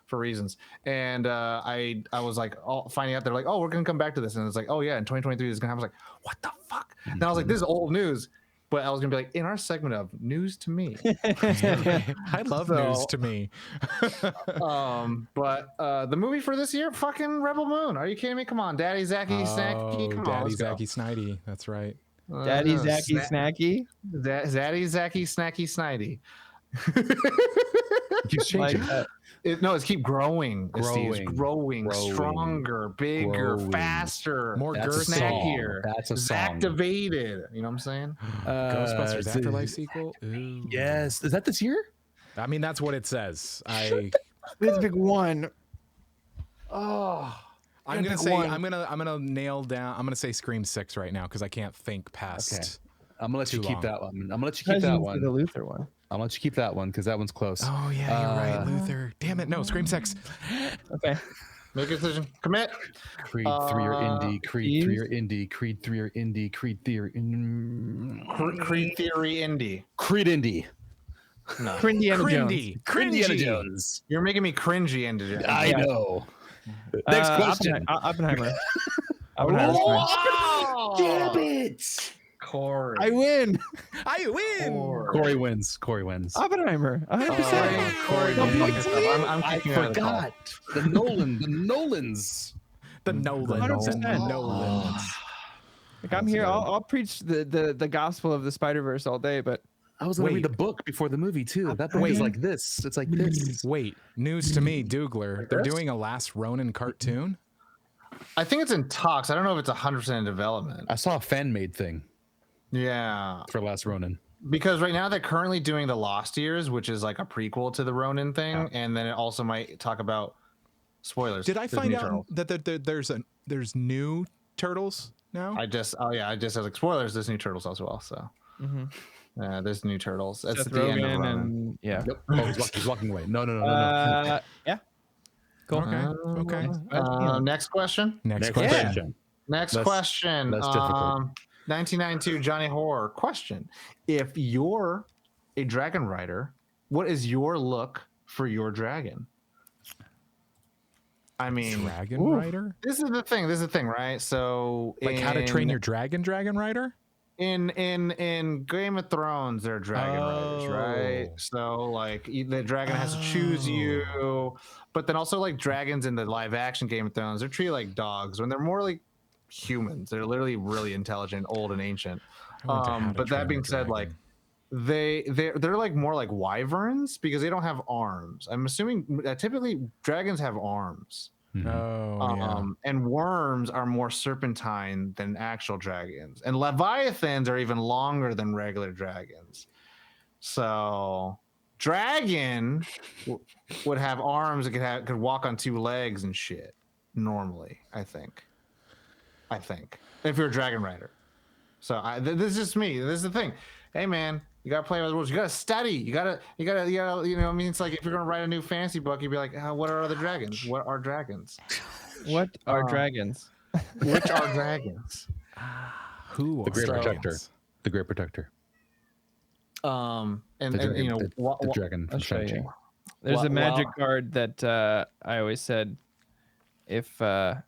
for reasons, and I was like finding out they're like, oh, we're gonna come back to this, and it's like, oh yeah, in 2023 is gonna happen. I was like, what the fuck? And I was like, this is old news, but I was gonna be like, in our segment of news to me. I love So- news to me. But the movie for this year, fucking Rebel Moon. Are you kidding me? Come on, Daddy Zacky Snacky. Come on, Daddy let's go. Zacky Snidey. That's right. Daddy Zacky Snacky. Zaddy Zacky Snacky Snidey. Keeps changing. It's keep growing. Growing. Growing, stronger, bigger, Growing. faster, More That's a girthy. snackier. That's a song. Activated. You know what I'm saying? Ghostbusters is Afterlife it- sequel. Ooh. Yes. Is that this year? I mean, that's what it says. It's big one. I'm gonna pick say one. I'm gonna nail down. I'm gonna say Scream 6 right now because I can't think past. Okay. I'm gonna let you Too keep long. that one. I'm gonna let you keep that President one. for the Luther one. I'm gonna let you keep that one because that one's close. Oh yeah, you're right, Luther. Damn it, no, Scream 6. Okay. Make a decision. Commit. Creed 3 or indie. Creed 3 or indie. Creed 3 or indie. Creed Theory. Creed Theory Indie. Creed indie. No. Indiana Jones. Indiana Jones. You're making me cringy into it. I know. Next question. Oppenheimer. Oppenheimer's fine. Damn it! Corey. I win. I win. Corey wins. Corey wins. Oppenheimer. 100%. Corey, don't fuck this up. I'm I kicking you out of the call. forgot. The Nolans. The Nolans. 100%. The Nolans. Like I'm here. I'll preach the gospel of the Spider-Verse all day, but I was gonna read Wait. the book before the movie too. That book is like this. It's like this. Wait, news to me, Dougler. They're doing a Last Ronin cartoon. I think it's in talks. I don't know if it's 100% in development. I saw a fan made thing Yeah. for Last Ronin. Because right now they're currently doing the Lost Years, which is like a prequel to the Ronin thing, and then it also might talk about spoilers. Did I There's find new out Turtles. that there's new turtles now? I just said like spoilers. There's new turtles as well. So there's new turtles. That's Seth at the end of Rogen Ronin. and yeah. Oh, he's walking away. No. Yeah. Cool. Okay. Next question. Next Next question. question. Next Less- question. less difficult. 1992 Johnny Horror question. If you're a dragon rider, what is your look for your dragon? I mean, Dragon Rider? this is the thing, right? So Like How to Train Your Dragon Rider? in Game of Thrones, they're dragon riders, right? Oh. So like the dragon has to choose you, but then also like dragons in the live action Game of Thrones, they're treated like dogs when they're more like humans. They're literally really intelligent, old and ancient. I went to How to But Train that being Your said, like Dragon. they're like more like wyverns because they don't have arms. I'm assuming typically dragons have arms. Oh, yeah. And worms are more serpentine than actual dragons, and leviathans are even longer than regular dragons. So, dragon would have arms that could walk on two legs and shit. Normally, I think if you're a dragon rider. So this is just me. This is the thing. Hey man, you gotta play by the rules. You gotta study. You gotta. You know, I mean, it's like if you're gonna write a new fantasy book, you'd be like, what are other dragons? What are dragons? What are dragons? Which are dragons? Who? The Great are Protector. dragons? The Great Protector. And The you know, the dragon from I'll show Shang-Chi. you. There's Well- a magic well- card that I always said if I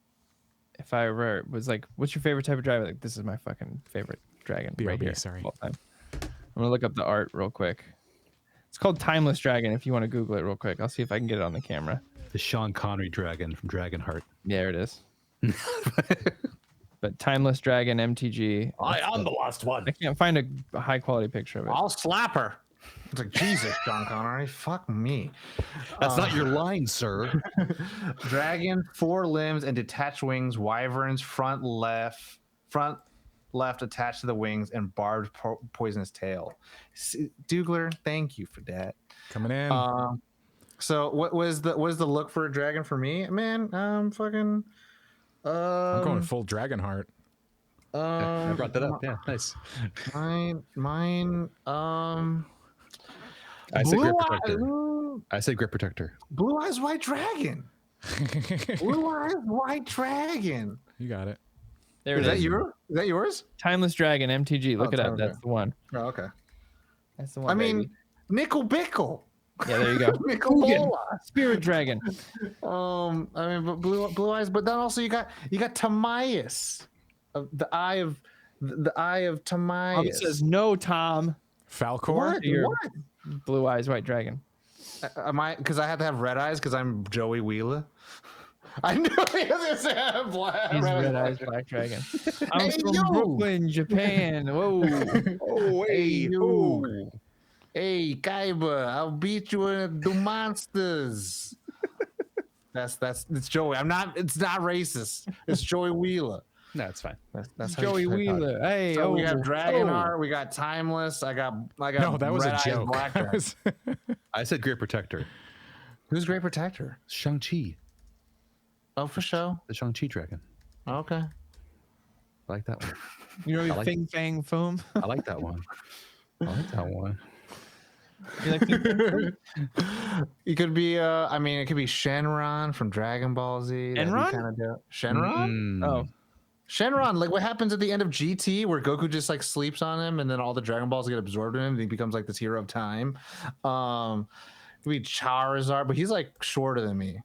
ever was like, what's your favorite type of dragon? Like, this is my fucking favorite dragon right BRB, here. sorry. of all time. I'm gonna look up the art real quick. It's called Timeless Dragon. If you want to Google it real quick, I'll see if I can get it on the camera. The Sean Connery dragon from Dragonheart. Yeah, there it is. But Timeless Dragon MTG. I'm the last one. I can't find a high quality picture of it. I'll slap her. It's like Jesus, John Connery. Fuck me. That's not your line, sir. Dragon, 4 limbs and detached wings. Wyverns, front left attached to the wings and barbed poisonous tail. Dougler, thank you for that. Coming in. So what was the look for a dragon for me? Man, fucking. I'm going full Dragonheart. I brought that up. Yeah, nice. Mine. I said Blue Great Eye- Protector. I said Great Protector. Blue Eyes White Dragon. Blue Eyes White Dragon. You got it. There it Is is. that yours? Timeless Dragon MTG. Look Oh, it up. okay. That's the one. Oh, okay. That's the one. I mean, baby. Nickel Bickle. Yeah, there you go. Nickel Bola. Spirit Dragon. I mean, but blue eyes. But then also you got Timaeus, the eye of Timaeus. It says no, Tom. Falcor? What? You're- What? Blue Eyes White Dragon. Am I? Because I have to have red eyes because I'm Joey Wheeler. I knew he was gonna say I have black. He's red Red eyes. Eyes Black Dragon. I'm Hey, from yo. Brooklyn, Japan. Whoa. Oh, hey, yo. Hey, Kaiba, I'll beat you in the monsters. That's it's Joey. It's not racist. It's Joey Wheeler. No, it's fine. That's how Joey you talk. Wheeler. Hey, So we have oh, Dragonheart, we got Timeless, I got No, that was a Red Eyes joke. Black I Dragon. was- I said Great Protector. Who's Great Protector? Shang-Chi, Oh, for sure. the Shang-Chi dragon. Okay. I like that one. you know, I like- Fing Fang Foom. I like that one. I like that one. You like Fing Fang Foom? It could be I mean it could be Shenron from Dragon Ball Z. That'd be Enron? kinda dope. Shenron? Mm. Oh, Shenron, like what happens at the end of GT where Goku just like sleeps on him and then all the Dragon Balls get absorbed in him and he becomes like this hero of time. It could be Charizard, but he's like shorter than me.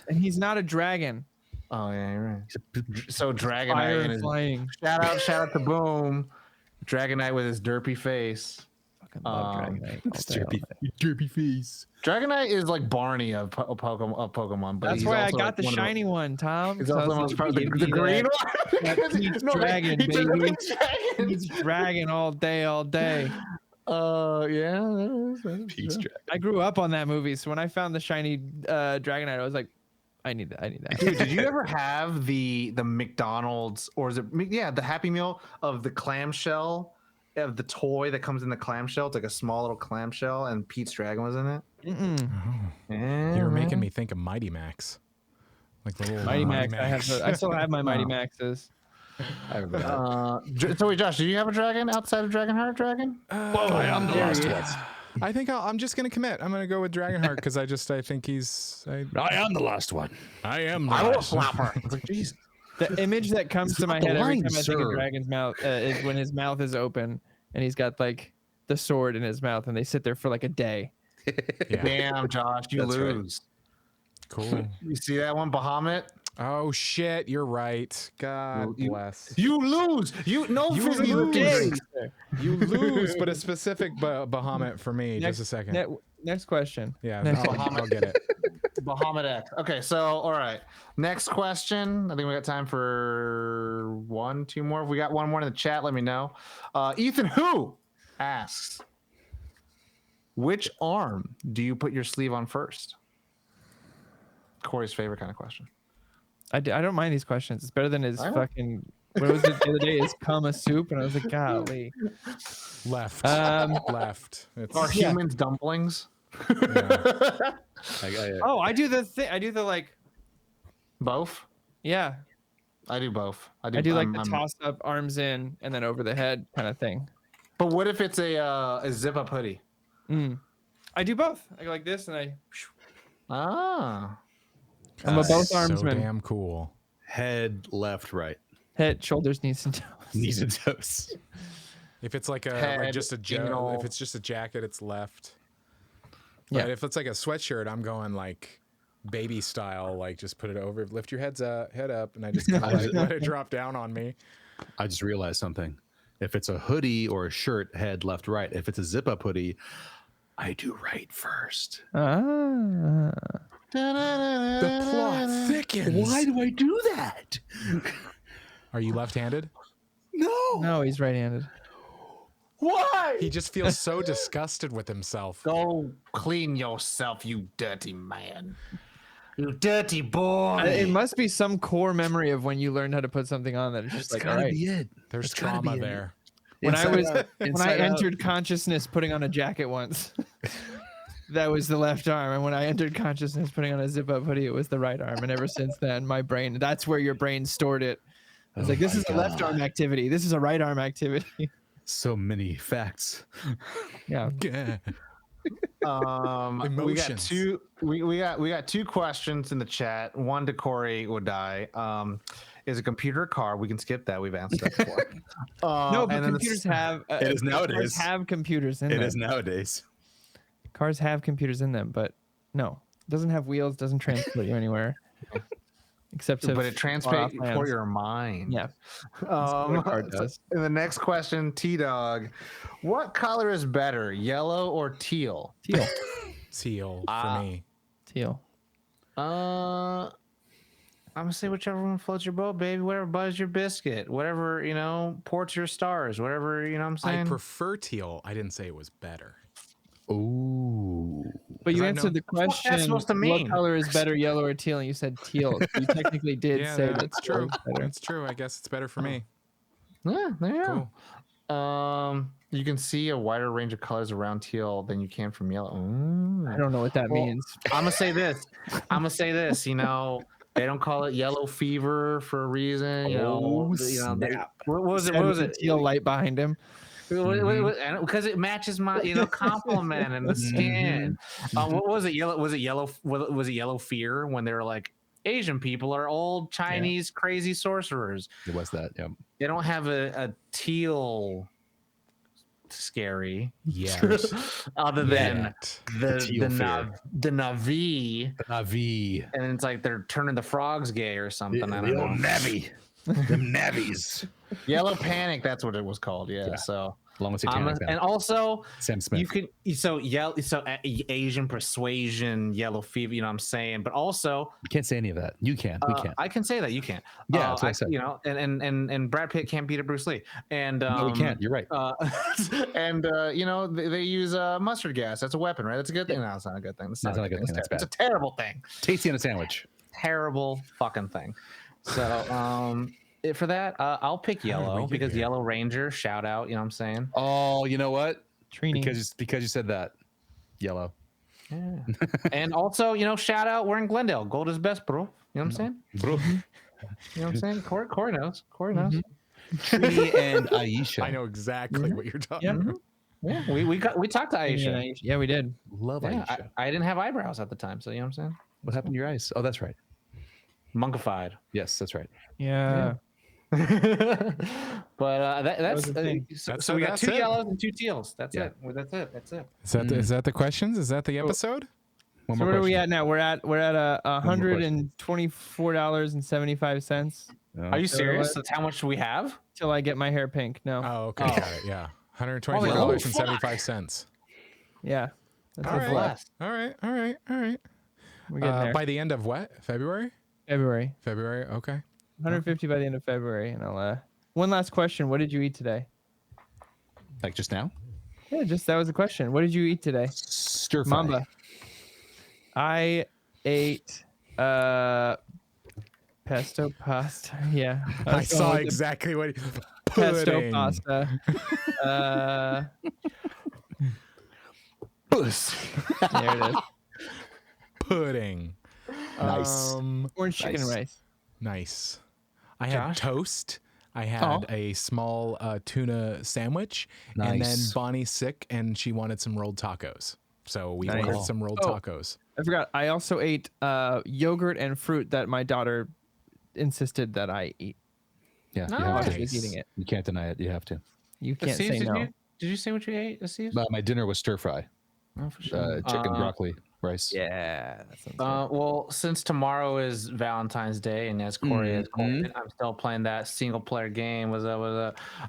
and he's not a dragon. Oh yeah, you're right. So Dragonite Fire and and his flying. shout out to Boom. Dragonite with his derpy face. Fucking love Dragonite. all day, all day. Derpy face. Dragonite is like Barney of Pokemon, but That's he's why I also, got like, the one of shiny one, Tom. He's So I also was the most like, part, the give me green that- one. that peach No, dragon, he just baby. dragon. He's dragon all day, all day. Yeah. that is- Peace dragon. I grew up on that movie, so when I found the shiny Dragonite, I was like, I need that. Dude, did you ever have the McDonald's or is it the Happy Meal of the clamshell of the toy that comes in the clamshell? It's like a small little clamshell, and Pete's Dragon was in it. Mm-mm. Yeah, You were man. making me think of Mighty Max. Like the little Mighty Max. I still have my Mighty Oh. Maxes. I remember that. So wait, Josh, do you have a dragon outside of Dragonheart Dragon? I am the last one. I think I'm just gonna commit. I'm gonna go with Dragonheart because I think he's. I am the last one. am. The I will last one. slap her. It's like Jesus. The image that comes to my not the head every line, time I think of sir. Dragon's mouth is when his mouth is open and he's got like the sword in his mouth and they sit there for like a day. Yeah. Damn, Josh, you That's right. lose. Cool. You see that one, Bahamut? Oh shit! You're right. God You- bless. You lose. You fizzy lose. looking drinks. You lose, but a specific Bahamut for me. Just a second. Next question. Yeah, next I'll get it. Bahamut X. Okay, so all right. Next question. I think we got time for two more. If we got one more in the chat, let me know. Ethan Who asks, which arm do you put your sleeve on first? Corey's favorite kind of question. I don't mind these questions. It's better than his I know. fucking. What was it the other day? His Kama soup, and I was like, golly. Left. Left. It's, Are Yeah. humans dumplings? yeah. Oh, I do the thing. I do the like. Both? Yeah, I do both. I do like the toss up, arms in, and then over the head kind of thing. But what if it's a zip up hoodie? I do both. I go like this, and I. Ah. I'm a both so armsman. damn cool. Head, left, right. Head, shoulders, knees, and toes. Knees and toes. If it's like Head, just a anal. if it's just a jacket, it's left. Yeah. But if it's like a sweatshirt, I'm going like baby style, like just put it over, lift your head up, and I just kind of let it drop down on me. I just realized something. If it's a hoodie or a shirt, head, left, right. If it's a zip up hoodie, I do right first. Ah. The plot thickens. Why do I do that? Are you left-handed? No. No, he's right-handed. Why? He just feels so disgusted with himself. Go clean yourself, you dirty man. You dirty boy. It must be some core memory of when you learned how to put something on that it's just like, all right. it. There's That's gotta trauma be it. there. When I Inside out. entered consciousness putting on a jacket once, that was the left arm. And when I entered consciousness putting on a zip up hoodie, it was the right arm. And ever since then, my brain, that's where your brain stored it. I was like, this is a left arm activity. This is a right arm activity. So many facts. Yeah. Yeah. we got Emotions. two. We got two questions in the chat. One to Corey Wodai. Is a computer a car? We can skip that. We've answered that before. No, but and then the computers have. It is nowadays. Cars have computers in It them. is nowadays. Cars have computers in them, but no, it doesn't have wheels. Doesn't transport you anywhere. Except to but it far translates off lands. for your mind. Yeah. what a car does. And the next question, T-Dog. What color is better, yellow or teal? Teal. Teal for me. Teal. I'm gonna say whichever one floats your boat, baby. Whatever butters your biscuit, whatever ports your stars, whatever what I'm saying. I prefer teal. I didn't say it was better. Ooh. But you I answered know- the What's that question. supposed to What mean? color is better, yellow or teal? And you said teal. You technically did Yeah, say that that's teal true. is better. That's true. I guess it's better for me. Yeah, there you Cool. go. You can see a wider range of colors around teal than you can from yellow. I don't know what that Well, means. I'm gonna say this. They don't call it yellow fever for a reason. Oh, What was it? Said What was with it? a teal light behind him. Because it matches my compliment and the skin. What was it? Yellow? Was it yellow? Was it yellow fear when they were like Asian people are old Chinese crazy sorcerers? It was that. Yeah. They don't have a teal scary Yes. other than Yet. the teal fear. the Navi, Navi. and it's like they're turning the frogs gay or something. I The don't old know. Navi. Them Navies. Yellow panic. That's what it was called. Yeah. Yeah. So Along with Satanic. And also Sam Smith. you can Asian persuasion, yellow fever. You know what I'm saying? But also You can't say any of that. You can't. We can't. I can say that you can't. Yeah, that's what I said. And Brad Pitt can't beat up Bruce Lee. And No, we can't. You're right. and they use mustard gas. That's a weapon, right? That's a good thing. No, it's not a good thing. It's That's not a good thing. That's It's a bad. terrible thing. Tasty on a sandwich. terrible fucking thing. So for that, I'll pick yellow because Yellow Ranger, shout out, you know what I'm saying? Oh, you know what? Trini. Because you said that. Yellow. Yeah. And also, shout out, we're in Glendale. Gold is best, bro. You know what I'm saying? Bro. You know what I'm saying? Corey knows. Corey knows. Trini and Aisha. I know exactly what you're talking about. Yeah, we talked to Aisha. Yeah, we did. Love Yeah, Aisha. I didn't have eyebrows at the time, so you know what I'm saying? What happened to your eyes? Oh, that's right. Monkified. Yes, that's right. Yeah. But that's was the thing. so we got that's two it. yellows and two teals. That's Yeah. it. Well, that's it. That's it. Is that the questions? Is that the episode? One So more where are we question. at now? We're at $124.75 Are you So serious? what- That's how much we have? till I get my hair pink. No. Oh, okay, got it. Yeah, $124.75. Yeah. That's All what's right. left. All right. We're getting there. By the end of what? February? February. Okay. 150 by the end of February. And I'll one last question. What did you eat today? Like just now? Yeah, that was the question. What did you eat today? Stir fry. Mamba. I ate pesto pasta. Yeah. I was saw going with the exactly what. pesto Pudding. pasta. There it is. Pudding. Nice. Orange chicken and rice. Nice. I had Josh? toast. I had a small tuna sandwich, and then Nice. Bonnie's sick, and she wanted some rolled tacos. So we Nice. ordered some rolled Oh. tacos. I forgot. I also ate yogurt and fruit that my daughter insisted that I eat. Yeah, you, No. have While to. she was eating it. You can't deny it. You have to. You can't say did no. Did you say what you ate, Steve? My dinner was stir fry. Oh, for sure. Chicken, broccoli, rice. Yeah, that sounds good. Well, since tomorrow is Valentine's Day, and as Corey has called it, I'm still playing that single player game.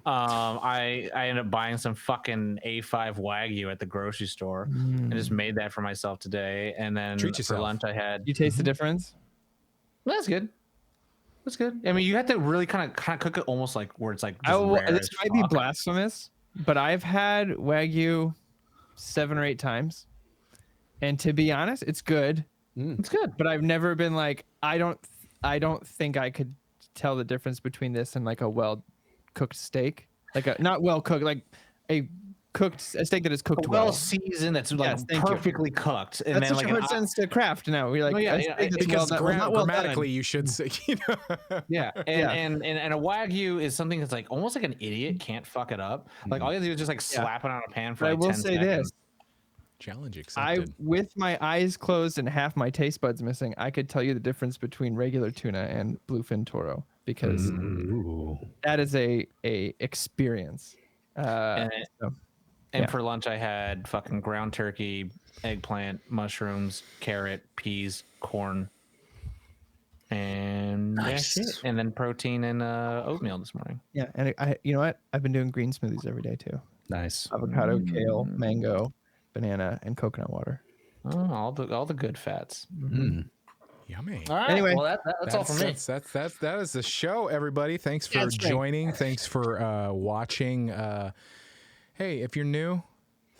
I ended up buying some fucking A5 Wagyu at the grocery store and just made that for myself today. And then Treat for yourself. lunch, I had. You taste the difference? That's good. That's good. I mean, you have to really kind of cook it almost like where it's like. Just rare This as might be fuck. blasphemous, but I've had Wagyu 7 or 8 times, and to be honest, it's good. It's good. But I've never been like, I don't think I could tell the difference between this and like a well cooked steak, like a not well cooked, like a steak that is cooked Well seasoned, that's like Yes, thank you. perfectly cooked, and That's then such like a an hard sentence to craft now. We're like, Oh, yeah, a yeah, steak that's Because well done- well, not well done. grammatically, you should say, Yeah, and a Wagyu is something that's like almost like an idiot can't fuck it up. Like all you have to do is just like slap it on a pan for But I like will 10 say seconds. this: challenge accepted. with my eyes closed and half my taste buds missing, I could tell you the difference between regular tuna and bluefin toro because Ooh. that is a experience. And, So, and yeah. for lunch, I had fucking ground turkey, eggplant, mushrooms, carrot, peas, corn, and Nice. that's it. And then protein and oatmeal this morning. yeah, and you know what? I've been doing green smoothies every day too. Nice. Avocado, kale, mango, banana, and coconut water. Oh, all the good fats. Mm. Yummy. All right. Anyway, well, that's all for me. That is the show, everybody. Thanks for That's right. joining. Thanks for watching. Hey, if you're new,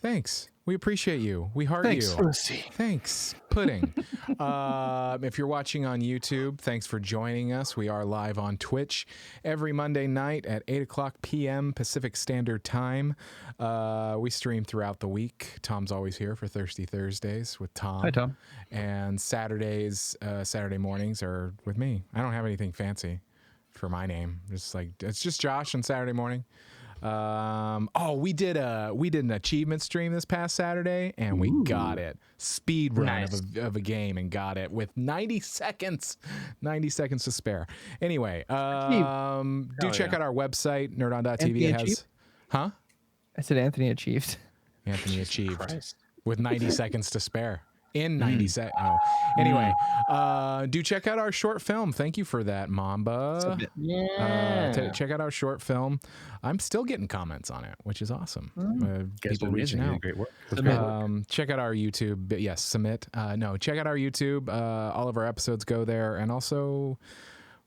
thanks. We appreciate you. We heart Thanks. you. Thanks, pudding. If you're watching on YouTube, thanks for joining us. We are live on Twitch every Monday night at 8:00 p.m. Pacific Standard Time. We stream throughout the week. Tom's always here for Thirsty Thursdays with Tom. Hi, Tom. And Saturday mornings are with me. I don't have anything fancy for my name. It's just Josh on Saturday morning. We did an achievement stream this past Saturday and we got it. Speed run Nice. of a game and got it with 90 seconds to spare. Anyway, do check out our website, nerdon.tv. Anthony It has, achieved? huh? I said Anthony achieved. Anthony achieved Christ. with 90 seconds to spare. In 90 seconds. Oh. Anyway, do check out our short film. Thank you for that, Mamba. Yeah. Check out our short film. I'm still getting comments on it, which is awesome. People reaching out. Great work. Check out our YouTube. Yes, submit. Check out our YouTube. All of our episodes go there, and also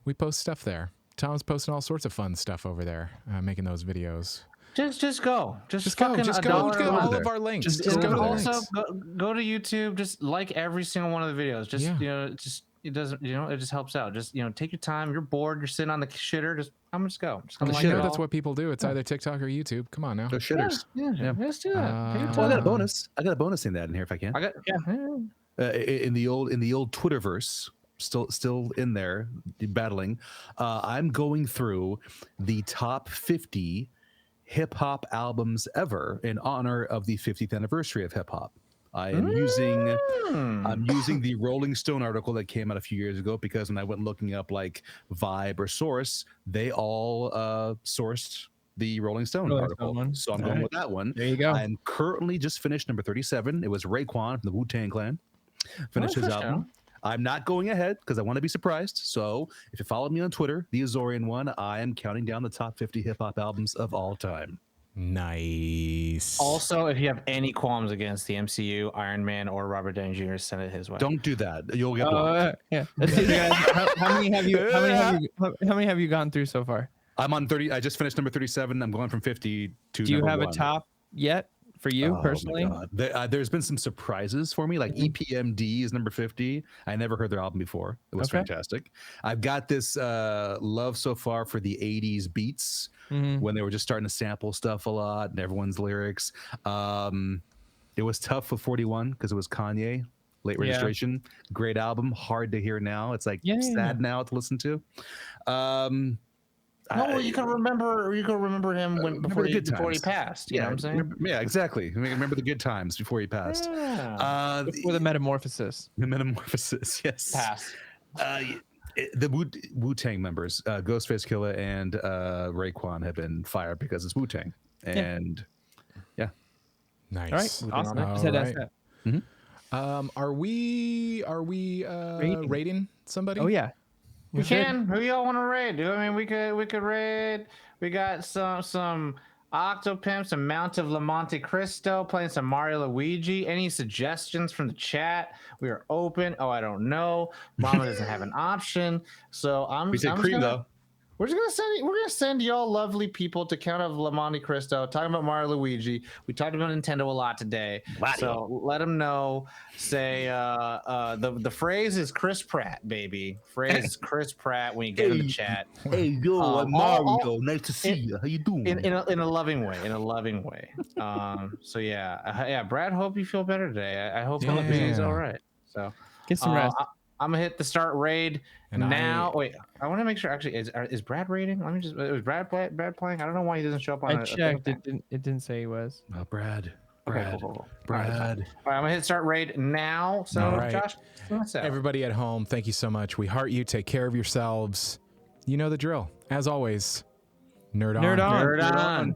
we post stuff there. Tom's posting all sorts of fun stuff over there, making those videos. Just go. Just go. fucking Just a go. dollar Look at a month. all of our links. Just Just go to the also links. go to YouTube. Just like every single one of the videos. Just Yeah. it doesn't. It just helps out. Just take your time. You're bored. You're sitting on the shitter. I'm gonna just go. Just On the like I it know shitter. that's all. what people do. It's either TikTok or YouTube. Come on now. Those shitters. Yeah. Let's do that. Take your Well, I got a time. bonus. I got a bonus in that in here if I can. I got In the old Twitterverse, still in there battling. I'm going through the top 50 hip hop albums ever in honor of the 50th anniversary of hip hop. I am using the Rolling Stone article that came out a few years ago because when I went looking up like Vibe or Source, they all sourced the Rolling Stone Rolling article. Stone one. So I'm All going right. with that one. There you go. I'm currently just finished number 37. It was Raekwon from the Wu-Tang Clan. Finished his first album. album. I'm not going ahead because I want to be surprised. So if you follow me on Twitter, the Azorian one, I am counting down the top 50 hip hop albums of all time. Nice. Also, if you have any qualms against the MCU, Iron Man, or Robert Downey Jr., send it his way. Don't do that. You'll get blocked. Yeah. Let's see, guys. How many have you gone through so far? I'm on 30. I just finished number 37. I'm going from 50 to Do you number have a 1. top yet for you Oh my personally? God. There's been some surprises for me. Like EPMD is number 50. I never heard their album before. It was Okay. fantastic. I've got this love so far for the 80s beats when they were just starting to sample stuff a lot and everyone's lyrics. It was tough with 41 because it was Kanye. Late Yeah. Registration. Great album. Hard to hear now. It's like sad now to listen to. No, you can remember him before he times. passed. You know what I'm saying? Yeah, exactly. Remember the good times before he passed. Yeah. With a metamorphosis. The Metamorphosis, yes. Pass. The Wu-Tang members, Ghostface Killah and Raekwon have been fired because it's Wu-Tang. And Nice. All right. Awesome. All So that's right. that. Are we rating somebody? Oh yeah. We can. Who y'all want to raid? I mean, we could raid. We got some Octopimp, some Mount of La Monte Cristo, playing some Mario Luigi. Any suggestions from the chat? We are open. Oh, I don't know. Mama doesn't have an option, so we said cream though. We're gonna send y'all lovely people to Count of La Monte Cristo, talking about Mario Luigi. We talked about Nintendo a lot today, so let them know. Say the phrase is Chris Pratt, baby. Phrase is Chris Pratt when you get in the chat. Hey, yo, I'm Mario. Nice to see you. How you doing? In a loving way. So yeah. Brad, hope you feel better today. I hope he's all right. So Get some rest. I'm gonna hit the start raid And now. Wait, I want to make sure. Actually, is Brad raiding? Let me just. Was Brad playing? I don't know why he doesn't show up on. I checked. It didn't say he was. Oh, Brad. Okay, cool. All right, Brad. I'm gonna hit start raid now. So All right. Josh, what's up? Everybody at home, thank you so much. We heart you. Take care of yourselves. You know the drill. As always, nerd on. Nerd on. Nerd on.